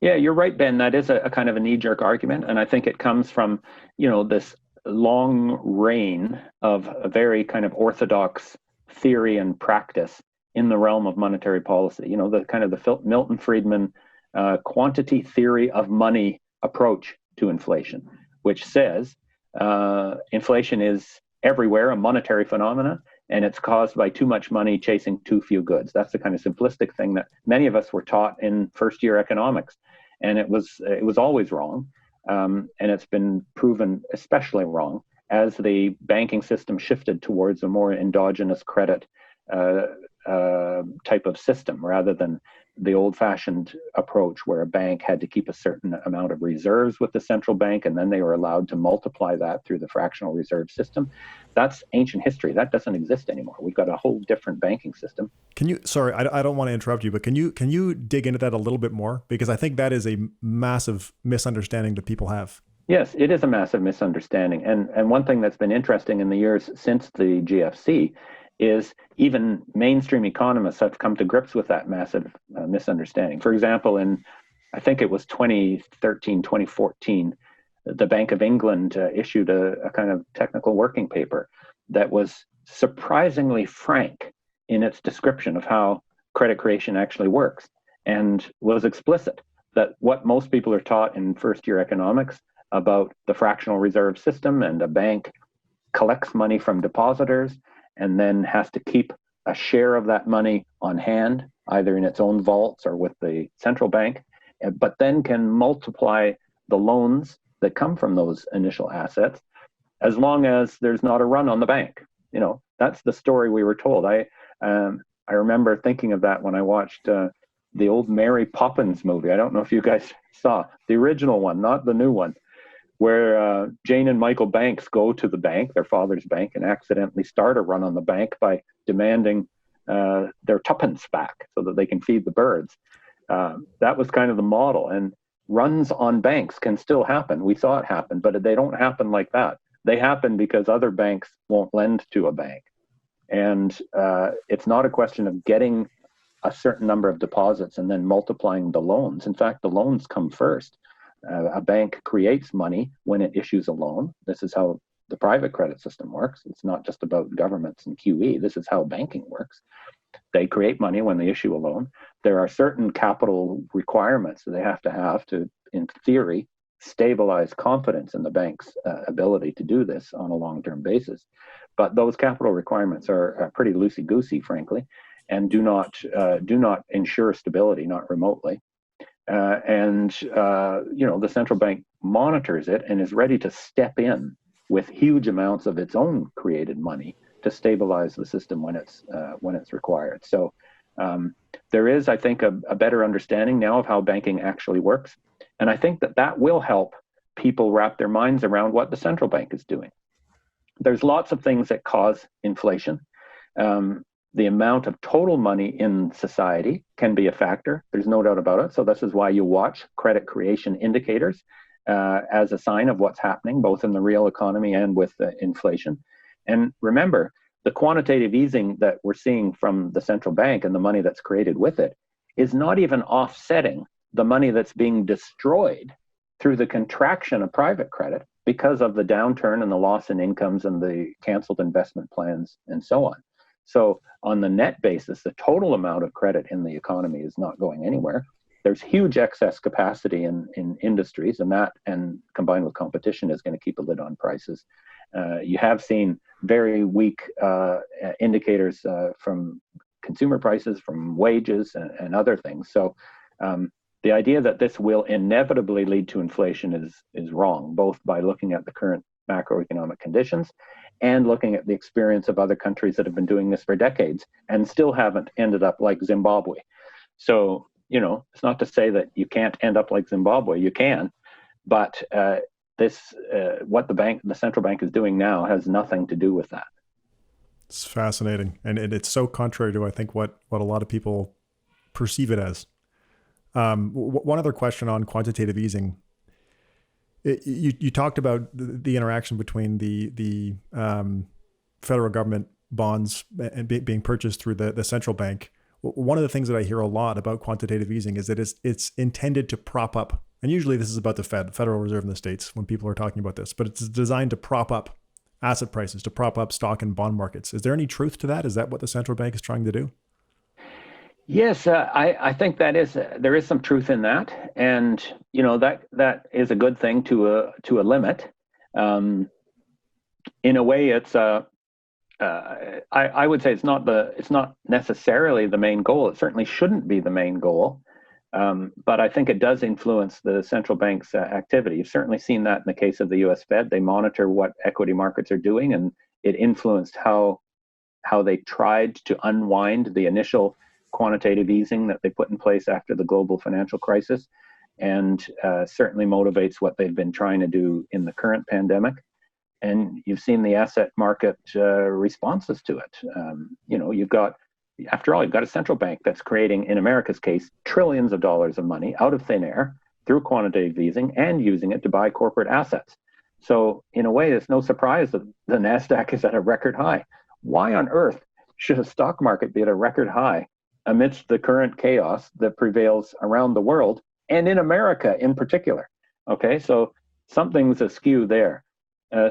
Yeah, you're right, Ben. That is a kind of a knee-jerk argument, and I think it comes from this long reign of a very kind of orthodox theory and practice in the realm of monetary policy. The kind of the Milton Friedman quantity theory of money approach to inflation, which says inflation is everywhere, a monetary phenomena, and it's caused by too much money chasing too few goods. That's the kind of simplistic thing that many of us were taught in first-year economics, and it was always wrong, and it's been proven especially wrong as the banking system shifted towards a more endogenous credit type of system, rather than the old-fashioned approach where a bank had to keep a certain amount of reserves with the central bank, and then they were allowed to multiply that through the fractional reserve system. That's ancient history. That doesn't exist anymore. We've got a whole different banking system. Sorry, I don't want to interrupt you, but can you dig into that a little bit more? Because I think that is a massive misunderstanding that people have. Yes, it is a massive misunderstanding. And one thing that's been interesting in the years since the GFC is even mainstream economists have come to grips with that massive misunderstanding. For example, I think it was 2013, 2014, the Bank of England issued a kind of technical working paper that was surprisingly frank in its description of how credit creation actually works, and was explicit that what most people are taught in first-year economics about the fractional reserve system, and a bank collects money from depositors and then has to keep a share of that money on hand, either in its own vaults or with the central bank, but then can multiply the loans that come from those initial assets as long as there's not a run on the bank. You know, that's the story we were told. I remember thinking of that when I watched the old Mary Poppins movie. I don't know if you guys saw the original one, not the new one, where Jane and Michael Banks go to the bank, their father's bank, and accidentally start a run on the bank by demanding their tuppence back so that they can feed the birds. That was kind of the model. And runs on banks can still happen. We saw it happen, but they don't happen like that. They happen because other banks won't lend to a bank. And it's not a question of getting a certain number of deposits and then multiplying the loans. In fact, the loans come first. A bank creates money when it issues a loan. This is how the private credit system works. It's not just about governments and QE. This is how banking works. They create money when they issue a loan. There are certain capital requirements that they have to, in theory, stabilize confidence in the bank's ability to do this on a long-term basis. But those capital requirements are pretty loosey-goosey, frankly, and do not ensure stability, not remotely. The central bank monitors it and is ready to step in with huge amounts of its own created money to stabilize the system when it's required. So there is, I think, a better understanding now of how banking actually works, and I think that will help people wrap their minds around what the central bank is doing. There's lots of things that cause inflation. The amount of total money in society can be a factor. There's no doubt about it. So this is why you watch credit creation indicators as a sign of what's happening, both in the real economy and with inflation. And remember, the quantitative easing that we're seeing from the central bank and the money that's created with it is not even offsetting the money that's being destroyed through the contraction of private credit because of the downturn and the loss in incomes and the canceled investment plans and so on. So on the net basis, the total amount of credit in the economy is not going anywhere. There's huge excess capacity in industries, and that, and combined with competition, is going to keep a lid on prices. You have seen very weak indicators from consumer prices, from wages, and other things. So the idea that this will inevitably lead to inflation is wrong, both by looking at the current macroeconomic conditions and looking at the experience of other countries that have been doing this for decades and still haven't ended up like Zimbabwe. So, it's not to say that you can't end up like Zimbabwe. You can, but what the central bank is doing now has nothing to do with that. It's fascinating, and it's so contrary to, I think, what a lot of people perceive it as. One other question on quantitative easing. You talked about the interaction between the federal government bonds and being purchased through the central bank. One of the things that I hear a lot about quantitative easing is that it's intended to prop up, and usually this is about the Federal Reserve in the States when people are talking about this, but it's designed to prop up asset prices, to prop up stock and bond markets. Is there any truth to that? Is that what the central bank is trying to do? Yes, I think there is some truth in that, and that is a good thing to a limit. In a way, it's I would say it's not necessarily the main goal. It certainly shouldn't be the main goal, but I think it does influence the central bank's activity. You've certainly seen that in the case of the U.S. Fed. They monitor what equity markets are doing, and it influenced how they tried to unwind the initial quantitative easing that they put in place after the global financial crisis, and certainly motivates what they've been trying to do in the current pandemic. And you've seen the asset market responses to it. You've got a central bank that's creating, in America's case, trillions of dollars of money out of thin air through quantitative easing and using it to buy corporate assets. So in a way, it's no surprise that the NASDAQ is at a record high. Why on earth should a stock market be at a record high amidst the current chaos that prevails around the world and in America in particular? Okay, so something's askew there.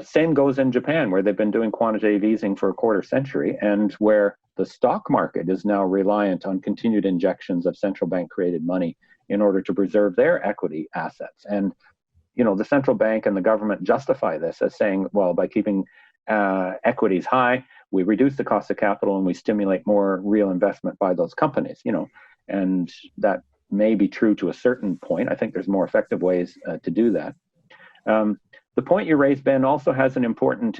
Same goes in Japan, where they've been doing quantitative easing for a quarter century, and where the stock market is now reliant on continued injections of central bank created money in order to preserve their equity assets. And the central bank and the government justify this as saying, well, by keeping equities high, we reduce the cost of capital and we stimulate more real investment by those companies. And that may be true to a certain point. I think there's more effective ways to do that. The point you raised, Ben, also has an important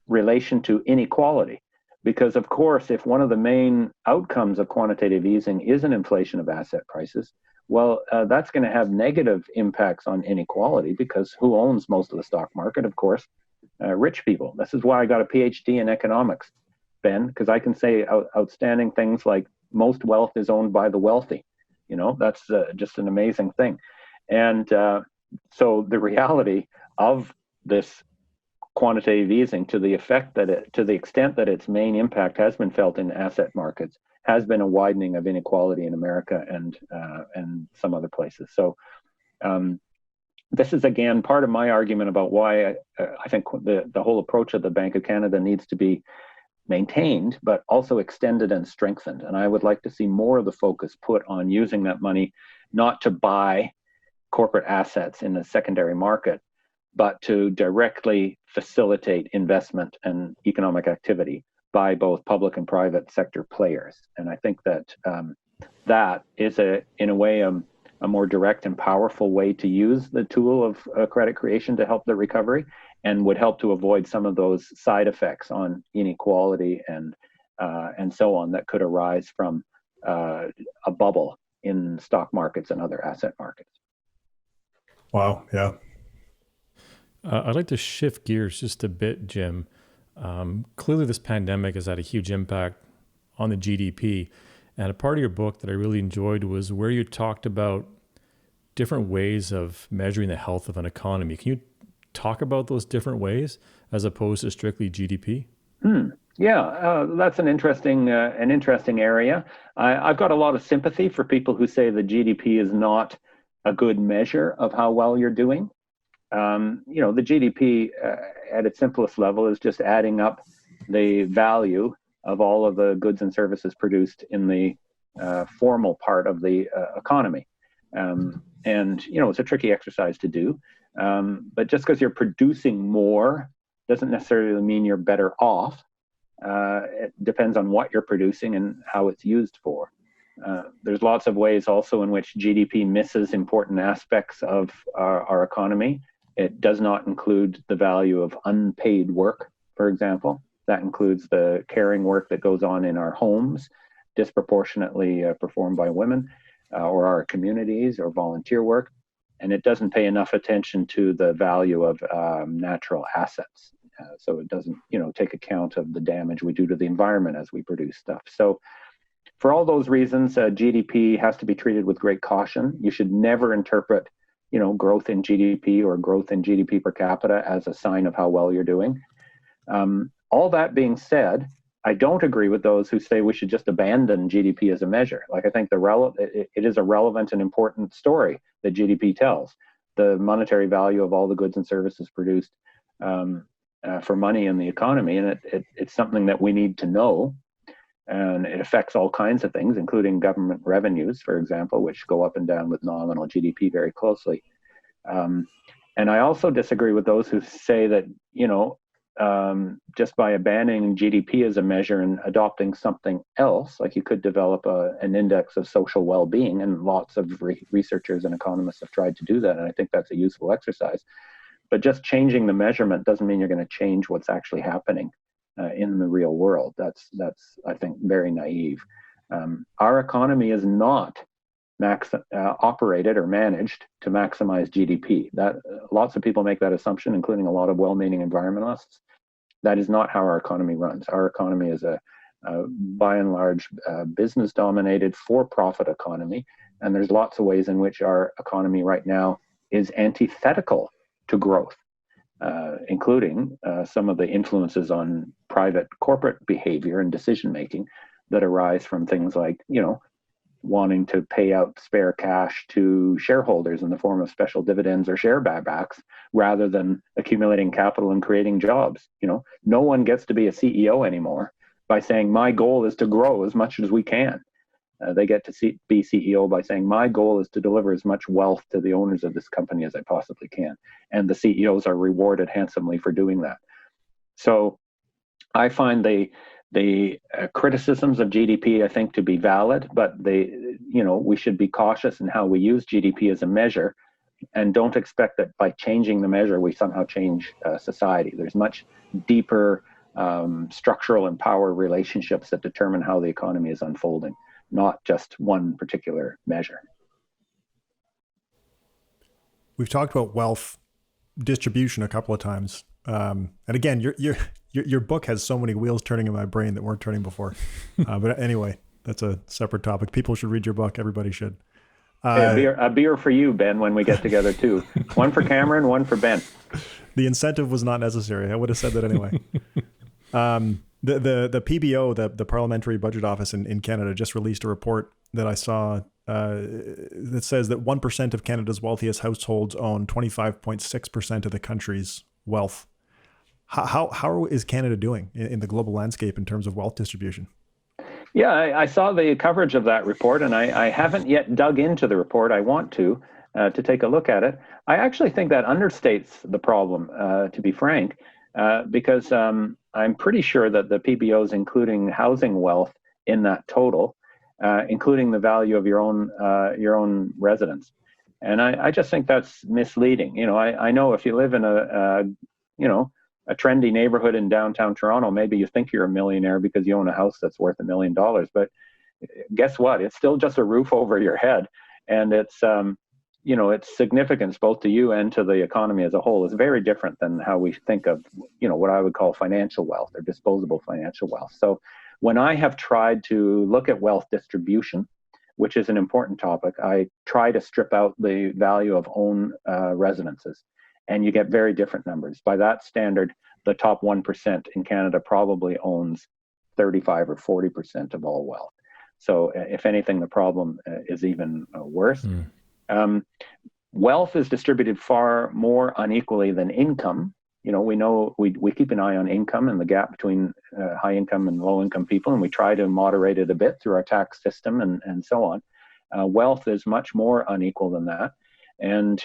relation to inequality, because of course, if one of the main outcomes of quantitative easing is an inflation of asset prices, well, that's going to have negative impacts on inequality, because who owns most of the stock market? Of course, rich people. This is why I got a PhD in economics, Ben, because I can say outstanding things like most wealth is owned by the wealthy. That's just an amazing thing. And so the reality of this quantitative easing, to the extent that its main impact has been felt in asset markets, has been a widening of inequality in America and some other places. So this is, again, part of my argument about why I think the whole approach of the Bank of Canada needs to be maintained, but also extended and strengthened. And I would like to see more of the focus put on using that money not to buy corporate assets in the secondary market, but to directly facilitate investment and economic activity by both public and private sector players. And I think that that is, in a way, a more direct and powerful way to use the tool of credit creation to help the recovery, and would help to avoid some of those side effects on inequality and so on that could arise from a bubble in stock markets and other asset markets. Wow, yeah. I'd like to shift gears just a bit, Jim. Clearly, this pandemic has had a huge impact on the GDP. And a part of your book that I really enjoyed was where you talked about different ways of measuring the health of an economy. Can you talk about those different ways as opposed to strictly GDP? Yeah, that's an interesting area. I've got a lot of sympathy for people who say that GDP is not a good measure of how well you're doing. The GDP at its simplest level is just adding up the value of all of the goods and services produced in the formal part of the economy. And it's a tricky exercise to do. But just because you're producing more doesn't necessarily mean you're better off. It depends on what you're producing and how it's used for. There's lots of ways also in which GDP misses important aspects of our economy. It does not include the value of unpaid work, for example. That includes the caring work that goes on in our homes, disproportionately performed by women, or our communities, or volunteer work. And it doesn't pay enough attention to the value of natural assets. So it doesn't, take account of the damage we do to the environment as we produce stuff. So for all those reasons, GDP has to be treated with great caution. You should never interpret, growth in GDP or growth in GDP per capita as a sign of how well you're doing. All that being said, I don't agree with those who say we should just abandon GDP as a measure. Like, I think it is a relevant and important story that GDP tells. The monetary value of all the goods and services produced for money in the economy, and it's something that we need to know. And it affects all kinds of things, including government revenues, for example, which go up and down with nominal GDP very closely. And I also disagree with those who say that, just by abandoning GDP as a measure and adopting something else, like you could develop an index of social well-being, and lots of researchers and economists have tried to do that, and I think that's a useful exercise. But just changing the measurement doesn't mean you're going to change what's actually happening in the real world. That's I think, very naive. Our economy is not operated or managed to maximize GDP. That lots of people make that assumption, including a lot of well-meaning environmentalists. That is not how our economy runs. Our economy is by and large, business-dominated, for-profit economy, and there's lots of ways in which our economy right now is antithetical to growth, including some of the influences on private corporate behavior and decision-making that arise from things like, wanting to pay out spare cash to shareholders in the form of special dividends or share buybacks rather than accumulating capital and creating jobs. No one gets to be a CEO anymore by saying my goal is to grow as much as we can. They get to be CEO by saying my goal is to deliver as much wealth to the owners of this company as I possibly can. And the CEOs are rewarded handsomely for doing that. So I find the criticisms of GDP, I think, to be valid, but we should be cautious in how we use GDP as a measure, and don't expect that by changing the measure we somehow change society. There's much deeper structural and power relationships that determine how the economy is unfolding, not just one particular measure. We've talked about wealth distribution a couple of times, and again, your book has so many wheels turning in my brain that weren't turning before. But anyway, that's a separate topic. People should read your book. Everybody should. Hey, a beer for you, Ben, when we get together too. One for Cameron, one for Ben. The incentive was not necessary. I would have said that anyway. The PBO, the Parliamentary Budget Office in Canada, just released a report that I saw that says that 1% of Canada's wealthiest households own 25.6% of the country's wealth. How is Canada doing in the global landscape in terms of wealth distribution? Yeah, I saw the coverage of that report, and I haven't yet dug into the report. I want to take a look at it. I actually think that understates the problem, to be frank, because I'm pretty sure that the PBO is including housing wealth in that total, including the value of your own residence. And I just think that's misleading. I know if you live in a trendy neighborhood in downtown Toronto, maybe you think you're a millionaire because you own a house that's worth $1 million. But guess what? It's still just a roof over your head. And its significance both to you and to the economy as a whole is very different than how we think of, what I would call financial wealth or disposable financial wealth. So when I have tried to look at wealth distribution, which is an important topic, I try to strip out the value of own residences. And you get very different numbers. By that standard, the top 1% in Canada probably owns 35 or 40% of all wealth. So if anything, the problem is even worse. Wealth is distributed far more unequally than income. We keep an eye on income and the gap between high income and low income people, and we try to moderate it a bit through our tax system and so on. Wealth is much more unequal than that. And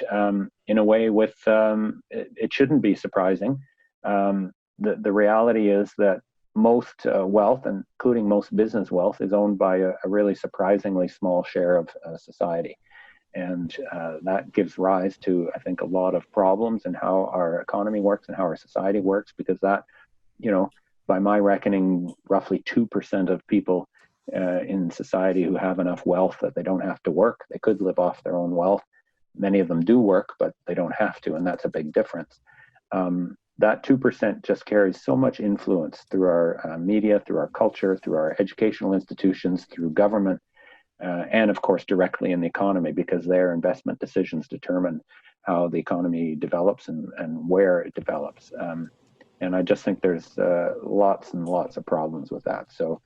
in a way, it shouldn't be surprising. The reality is that most wealth, including most business wealth, is owned by a really surprisingly small share of society. And that gives rise to, I think, a lot of problems in how our economy works and how our society works, because that, by my reckoning, roughly 2% of people in society who have enough wealth that they don't have to work. They could live off their own wealth. Many of them do work, but they don't have to, and that's a big difference. That 2% just carries so much influence through our media, through our culture, through our educational institutions, through government, and of course directly in the economy, because their investment decisions determine how the economy develops and where it develops. And I just think there's lots and lots of problems with that. So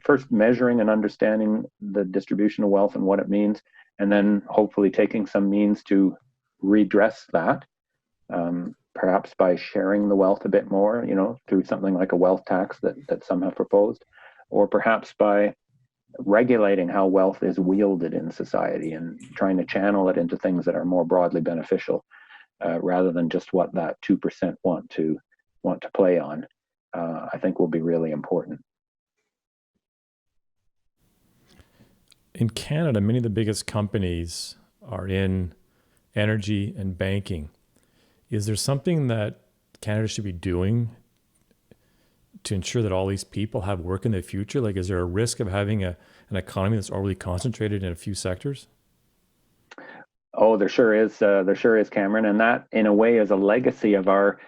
first measuring and understanding the distribution of wealth and what it means, and then hopefully taking some means to redress that, perhaps by sharing the wealth a bit more, through something like a wealth tax that some have proposed, or perhaps by regulating how wealth is wielded in society and trying to channel it into things that are more broadly beneficial, rather than just what that 2% want to play on, I think will be really important. In Canada, many of the biggest companies are in energy and banking. Is there something that Canada should be doing to ensure that all these people have work in the future? Like, is there a risk of having an economy that's overly concentrated in a few sectors? Oh, there sure is. Cameron. And that, in a way, is a legacy of our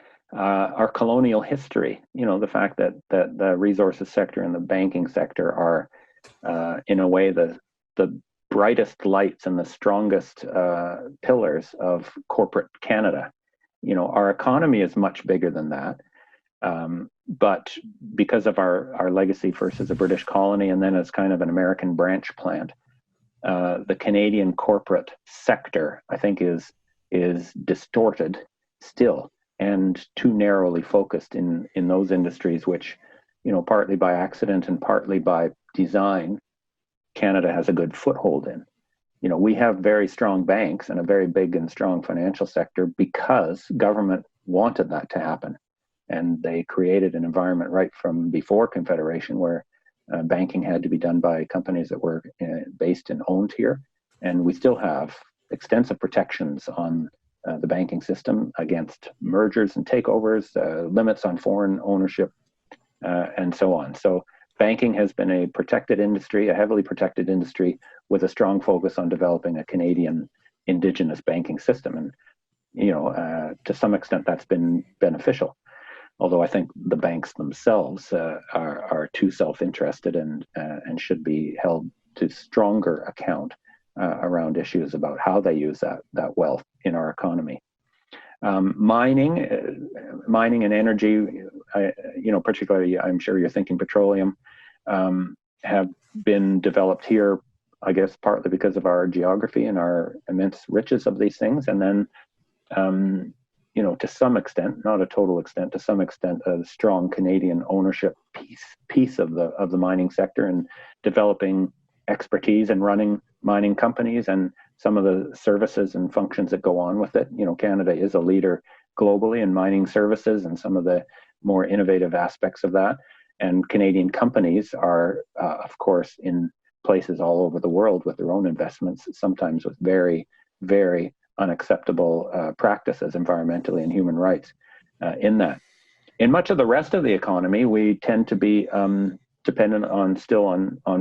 colonial history. The fact that the resources sector and the banking sector are, in a way, the brightest lights and the strongest pillars of corporate Canada. Our economy is much bigger than that. but because of our legacy first as a British colony and then as kind of an American branch plant, the Canadian corporate sector, I think, is distorted still and too narrowly focused in those industries, which, partly by accident and partly by design, Canada has a good foothold in. We have very strong banks and a very big and strong financial sector because government wanted that to happen. And they created an environment right from before Confederation where banking had to be done by companies that were based and owned here. And we still have extensive protections on the banking system against mergers and takeovers, limits on foreign ownership, and so on. So banking has been a protected industry, a heavily protected industry, with a strong focus on developing a Canadian indigenous banking system. And, to some extent, that's been beneficial. Although I think the banks themselves are too self-interested and should be held to stronger account around issues about how they use that wealth in our economy. Mining and energy, particularly, I'm sure you're thinking petroleum, have been developed here, I guess, partly because of our geography and our immense riches of these things. And then, to some extent, not a total extent, to some extent, a strong Canadian ownership piece of the mining sector and developing expertise and running mining companies and some of the services and functions that go on with it. Canada is a leader globally in mining services and some of the more innovative aspects of that. And Canadian companies are, of course, in places all over the world with their own investments, sometimes with very, very unacceptable practices environmentally and human rights in that. In much of the rest of the economy, we tend to be dependent on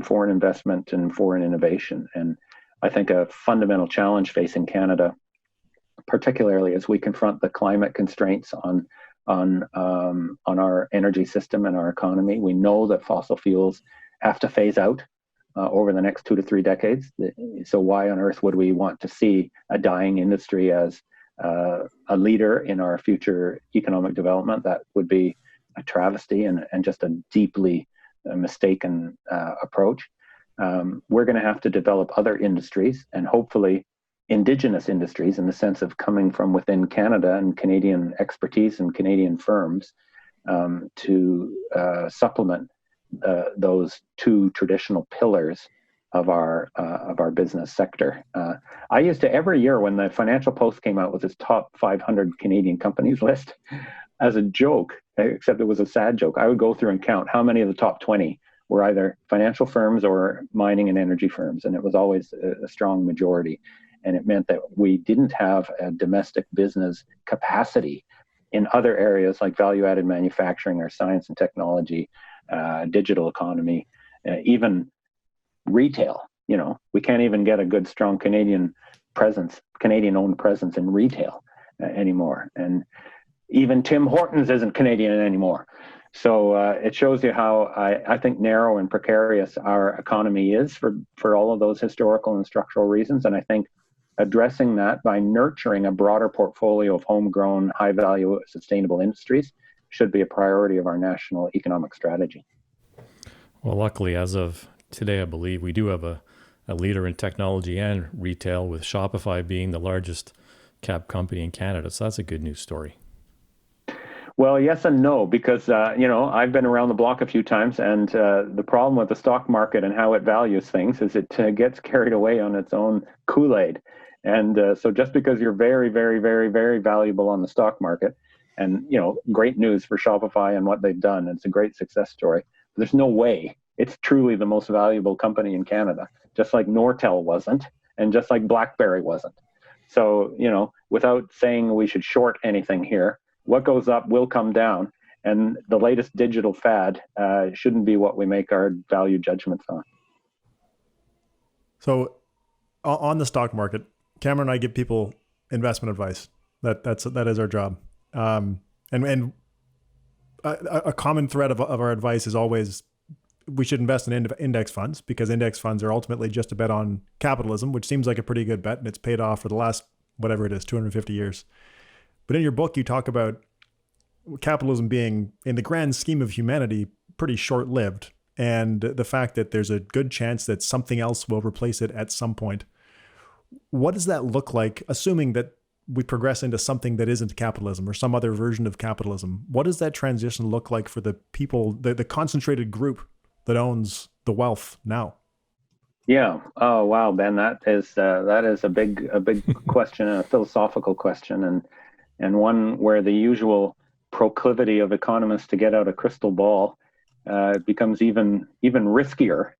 foreign investment and foreign innovation. And I think a fundamental challenge facing Canada, particularly as we confront the climate constraints on our energy system and our economy, we know that fossil fuels have to phase out over the next 2 to 3 decades. So why on earth would we want to see a dying industry as a leader in our future economic development? That would be a travesty and just a deeply mistaken approach. We're going to have to develop other industries, and hopefully indigenous industries, in the sense of coming from within Canada and Canadian expertise and Canadian firms, to supplement those two traditional pillars of our business sector. I used to, every year when the Financial Post came out with its top 500 Canadian companies list, as a joke, except it was a sad joke, I would go through and count how many of the top 20 were either financial firms or mining and energy firms, and it was always a strong majority. And it meant that we didn't have a domestic business capacity in other areas like value-added manufacturing or science and technology, digital economy, even retail. We can't even get a good, strong Canadian Canadian-owned presence in retail anymore. And even Tim Hortons isn't Canadian anymore. So it shows you how I think narrow and precarious our economy is for all of those historical and structural reasons. And I think addressing that by nurturing a broader portfolio of homegrown, high-value, sustainable industries should be a priority of our national economic strategy. Well, luckily, as of today, I believe we do have a leader in technology and retail, with Shopify being the largest cap company in Canada. So that's a good news story. Well, yes and no, because, I've been around the block a few times, and the problem with the stock market and how it values things is it gets carried away on its own Kool-Aid. And so just because you're very, very, very, very valuable on the stock market, and, great news for Shopify and what they've done, it's a great success story. There's no way it's truly the most valuable company in Canada, just like Nortel wasn't, and just like BlackBerry wasn't. So, without saying we should short anything here, what goes up will come down, and the latest digital fad shouldn't be what we make our value judgments on. So on the stock market, Cameron and I give people investment advice. That is our job. And a common thread of our advice is always we should invest in index funds, because index funds are ultimately just a bet on capitalism, which seems like a pretty good bet, and it's paid off for the last, whatever it is, 250 years. But in your book, you talk about capitalism being, in the grand scheme of humanity, pretty short-lived, and the fact that there's a good chance that something else will replace it at some point. What does that look like, assuming that we progress into something that isn't capitalism or some other version of capitalism? What does that transition look like for the people, the concentrated group that owns the wealth now? Yeah. Oh, wow, Ben, that is a big question, and a philosophical question, and one where the usual proclivity of economists to get out a crystal ball becomes even riskier.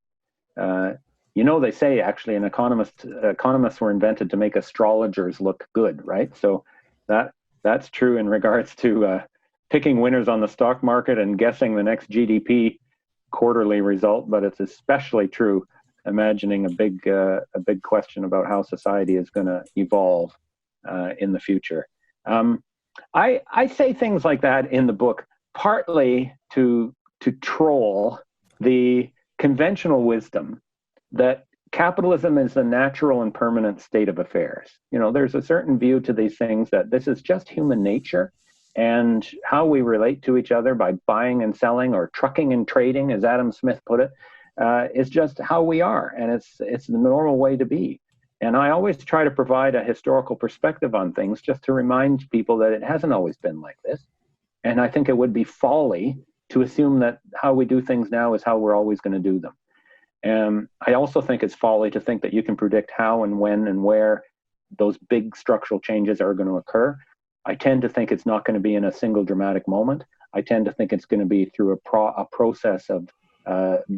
They say actually economists were invented to make astrologers look good, right? So that's true in regards to picking winners on the stock market and guessing the next GDP quarterly result, but it's especially true imagining a big question about how society is going to evolve in the future. I say things like that in the book partly to troll the conventional wisdom that capitalism is the natural and permanent state of affairs. There's a certain view to these things that this is just human nature, and how we relate to each other by buying and selling, or trucking and trading, as Adam Smith put it, is just how we are, and it's the normal way to be. And I always try to provide a historical perspective on things, just to remind people that it hasn't always been like this. And I think it would be folly to assume that how we do things now is how we're always going to do them. And I also think it's folly to think that you can predict how and when and where those big structural changes are going to occur. I tend to think it's not going to be in a single dramatic moment. I tend to think it's going to be through a process of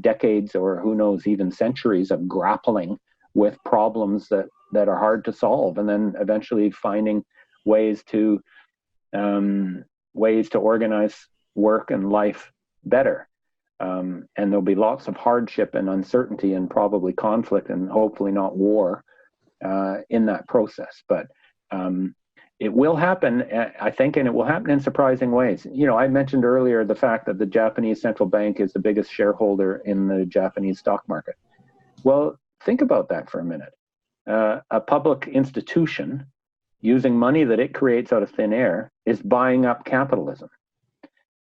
decades, or who knows, even centuries of grappling with problems that are hard to solve, and then eventually finding ways to organize work and life better. And there'll be lots of hardship and uncertainty and probably conflict, and hopefully not war in that process. But it will happen, I think, and it will happen in surprising ways. I mentioned earlier the fact that the Japanese central bank is the biggest shareholder in the Japanese stock market. Well, think about that for a minute. A public institution, using money that it creates out of thin air, is buying up capitalism.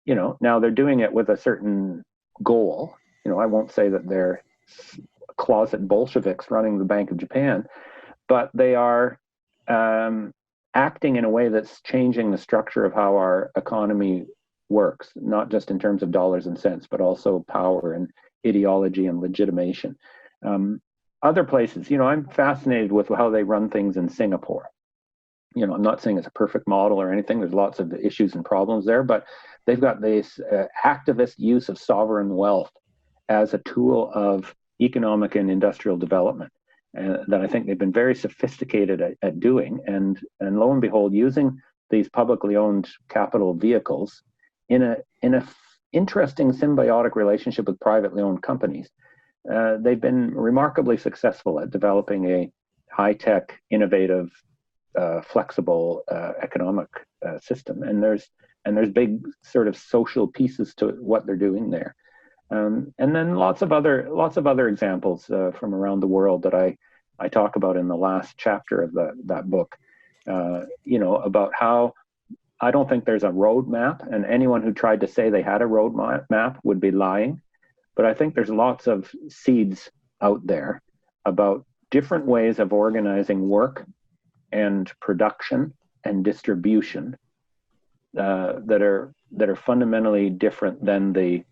Now they're doing it with a certain goal. I won't say that they're closet Bolsheviks running the Bank of Japan, but they are acting in a way that's changing the structure of how our economy works, not just in terms of dollars and cents, but also power and ideology and legitimation. Other places, I'm fascinated with how they run things in Singapore. I'm not saying it's a perfect model or anything. There's lots of issues and problems there, but they've got this activist use of sovereign wealth as a tool of economic and industrial development. That I think they've been very sophisticated at doing, and lo and behold, using these publicly owned capital vehicles in a interesting symbiotic relationship with privately owned companies. They've been remarkably successful at developing a high-tech, innovative, flexible economic system, and there's big sort of social pieces to what they're doing there. And then lots of other examples from around the world that I talk about in the last chapter of that book. About how I don't think there's a roadmap, and anyone who tried to say they had a roadmap would be lying. But I think there's lots of seeds out there about different ways of organizing work and production and distribution that are fundamentally different than the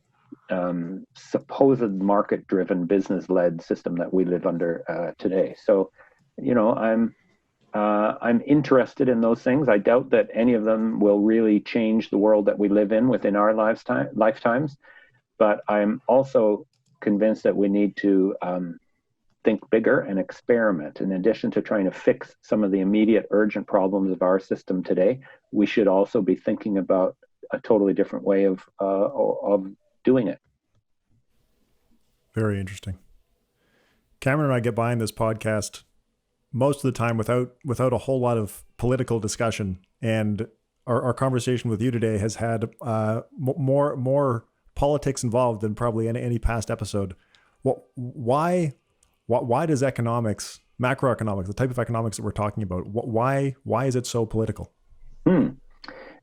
supposed market-driven, business-led system that we live under today. So, I'm interested in those things. I doubt that any of them will really change the world that we live in within our lifetimes. But I'm also convinced that we need to think bigger and experiment. In addition to trying to fix some of the immediate urgent problems of our system today, we should also be thinking about a totally different way of doing it. Very interesting. Cameron and I get by in this podcast most of the time without a whole lot of political discussion, and our conversation with you today has had more politics involved than probably any past episode. Why does economics, macroeconomics, the type of economics that we're talking about, why is it so political?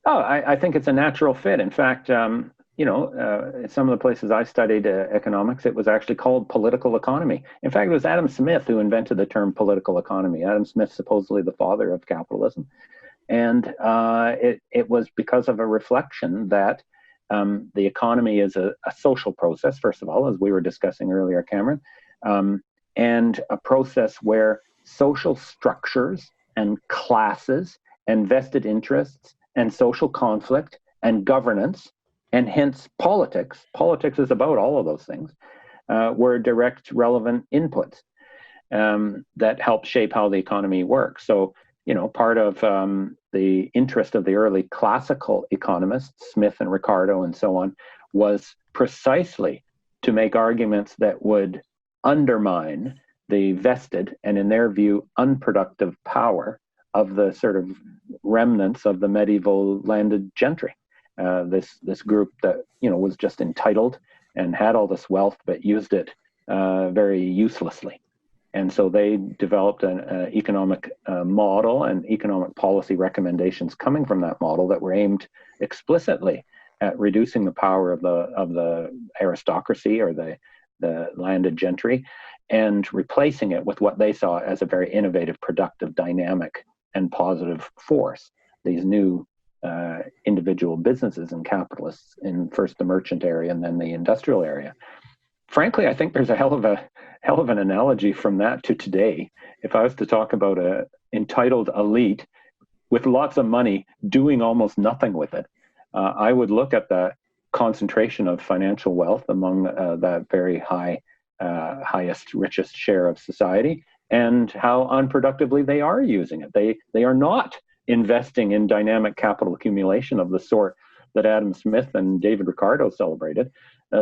Oh, I think it's a natural fit. In fact, some of the places I studied economics, it was actually called political economy. In fact, it was Adam Smith who invented the term political economy. Adam Smith, supposedly the father of capitalism. And it was because of a reflection that the economy is a social process, first of all, as we were discussing earlier, Cameron, and a process where social structures and classes and vested interests and social conflict and governance, and hence politics is about all of those things, were direct relevant inputs that help shape how the economy works. So, part of the interest of the early classical economists, Smith and Ricardo and so on, was precisely to make arguments that would undermine the vested and, in their view, unproductive power of the sort of remnants of the medieval landed gentry. This group that was just entitled and had all this wealth, but used it very uselessly. And so they developed an economic model and economic policy recommendations coming from that model that were aimed explicitly at reducing the power of the aristocracy or the landed gentry, and replacing it with what they saw as a very innovative, productive, dynamic, and positive force. These new individual businesses and capitalists in first the merchant area and then the industrial area. Frankly, I think there's a hell of an analogy from that to today. If I was to talk about a entitled elite with lots of money doing almost nothing with it, I would look at the concentration of financial wealth among that very highest, richest share of society, and how unproductively they are using it. They are not investing in dynamic capital accumulation of the sort that Adam Smith and David Ricardo celebrated.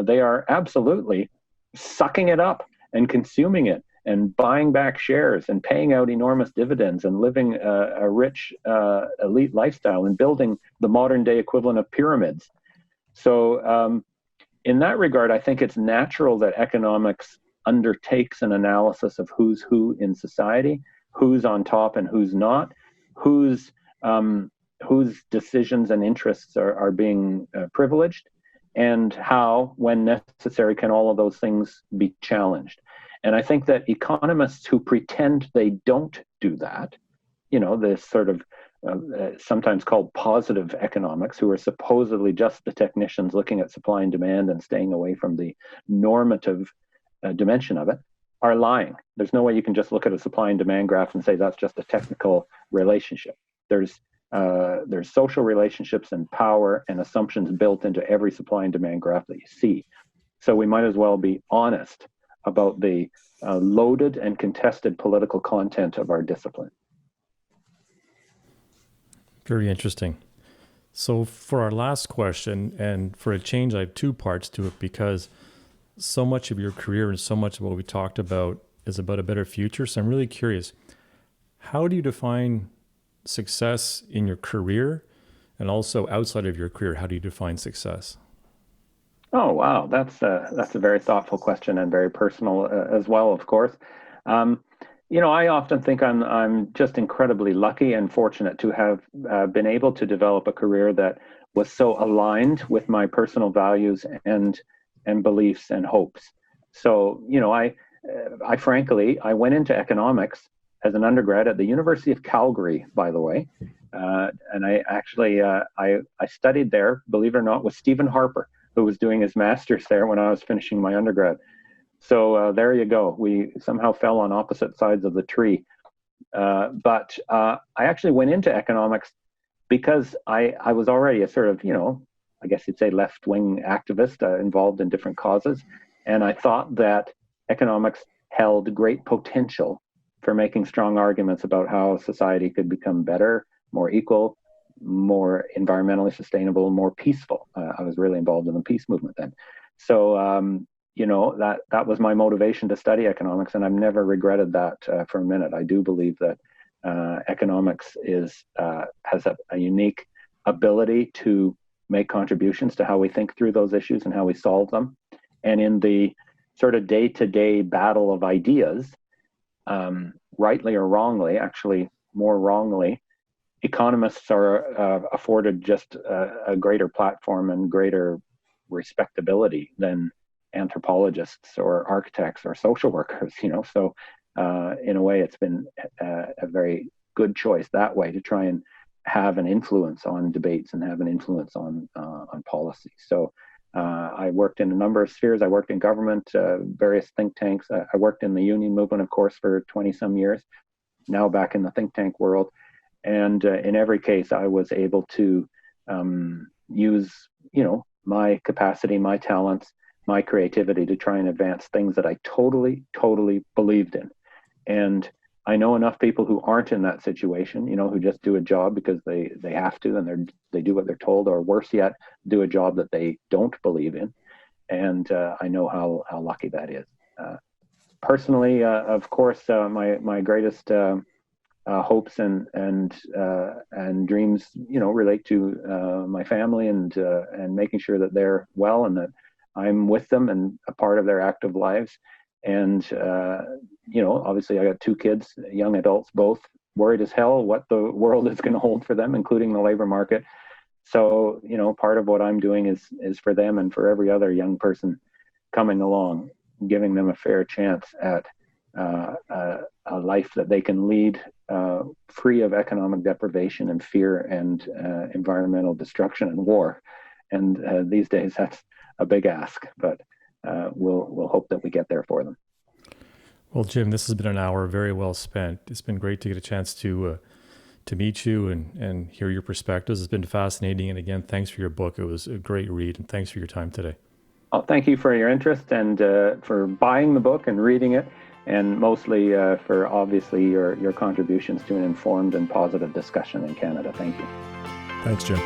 They are absolutely sucking it up and consuming it and buying back shares and paying out enormous dividends and living a rich elite lifestyle and building the modern day equivalent of pyramids. So in that regard, I think it's natural that economics undertakes an analysis of who's who in society, who's on top and who's not, whose decisions and interests are being privileged, and how, when necessary, can all of those things be challenged. And I think that economists who pretend they don't do that, this sort of sometimes called positive economics, who are supposedly just the technicians looking at supply and demand and staying away from the normative dimension of it, are lying. There's no way you can just look at a supply and demand graph and say that's just a technical relationship. There's social relationships and power and assumptions built into every supply and demand graph that you see. So we might as well be honest about the loaded and contested political content of our discipline. Very interesting. So for our last question, and for a change, I have two parts to it, because so much of your career and so much of what we talked about is about a better future. So I'm really curious, how do you define success in your career, and also outside of your career? How do you define success? Oh, wow. That's a very thoughtful question, and very personal as well, of course. I often think I'm just incredibly lucky and fortunate to have been able to develop a career that was so aligned with my personal values and beliefs and hopes. So, I frankly went into economics as an undergrad at the University of Calgary, by the way. And I actually, I studied there, believe it or not, with Stephen Harper, who was doing his master's there when I was finishing my undergrad. So there you go. We somehow fell on opposite sides of the tree. But I actually went into economics because I was already a sort of, I guess you'd say left-wing activist involved in different causes. And I thought that economics held great potential for making strong arguments about how society could become better, more equal, more environmentally sustainable, more peaceful. I was really involved in the peace movement then. So, that was my motivation to study economics, and I've never regretted that for a minute. I do believe that economics has a unique ability to make contributions to how we think through those issues and how we solve them. And in the sort of day-to-day battle of ideas, rightly or wrongly, actually more wrongly, economists are afforded just a greater platform and greater respectability than anthropologists or architects or social workers, So in a way, it's been a very good choice that way to try and have an influence on debates and have an influence on policy. So I worked in a number of spheres. I worked in government, various think tanks. I worked in the union movement, of course, for 20 some years, now back in the think tank world. And in every case, I was able to use, my capacity, my talents, my creativity to try and advance things that I totally, totally believed in. And I know enough people who aren't in that situation, who just do a job because they have to, and they do what they're told, or worse yet, do a job that they don't believe in. And I know how lucky that is. Personally, of course, my greatest hopes and dreams, relate to my family and making sure that they're well and that I'm with them and a part of their active lives. And obviously I got 2 kids, young adults, both worried as hell what the world is going to hold for them, including the labor market. So, part of what I'm doing is for them and for every other young person coming along, giving them a fair chance at a life that they can lead free of economic deprivation and fear and environmental destruction and war. And these days that's a big ask, but we'll hope that we get there for them. Well, Jim, this has been an hour very well spent. It's been great to get a chance to meet you and hear your perspectives. It's been fascinating. And again, thanks for your book. It was a great read, and thanks for your time today. Oh, thank you for your interest and for buying the book and reading it, and mostly for obviously your contributions to an informed and positive discussion in Canada. Thank you. Thanks, Jim.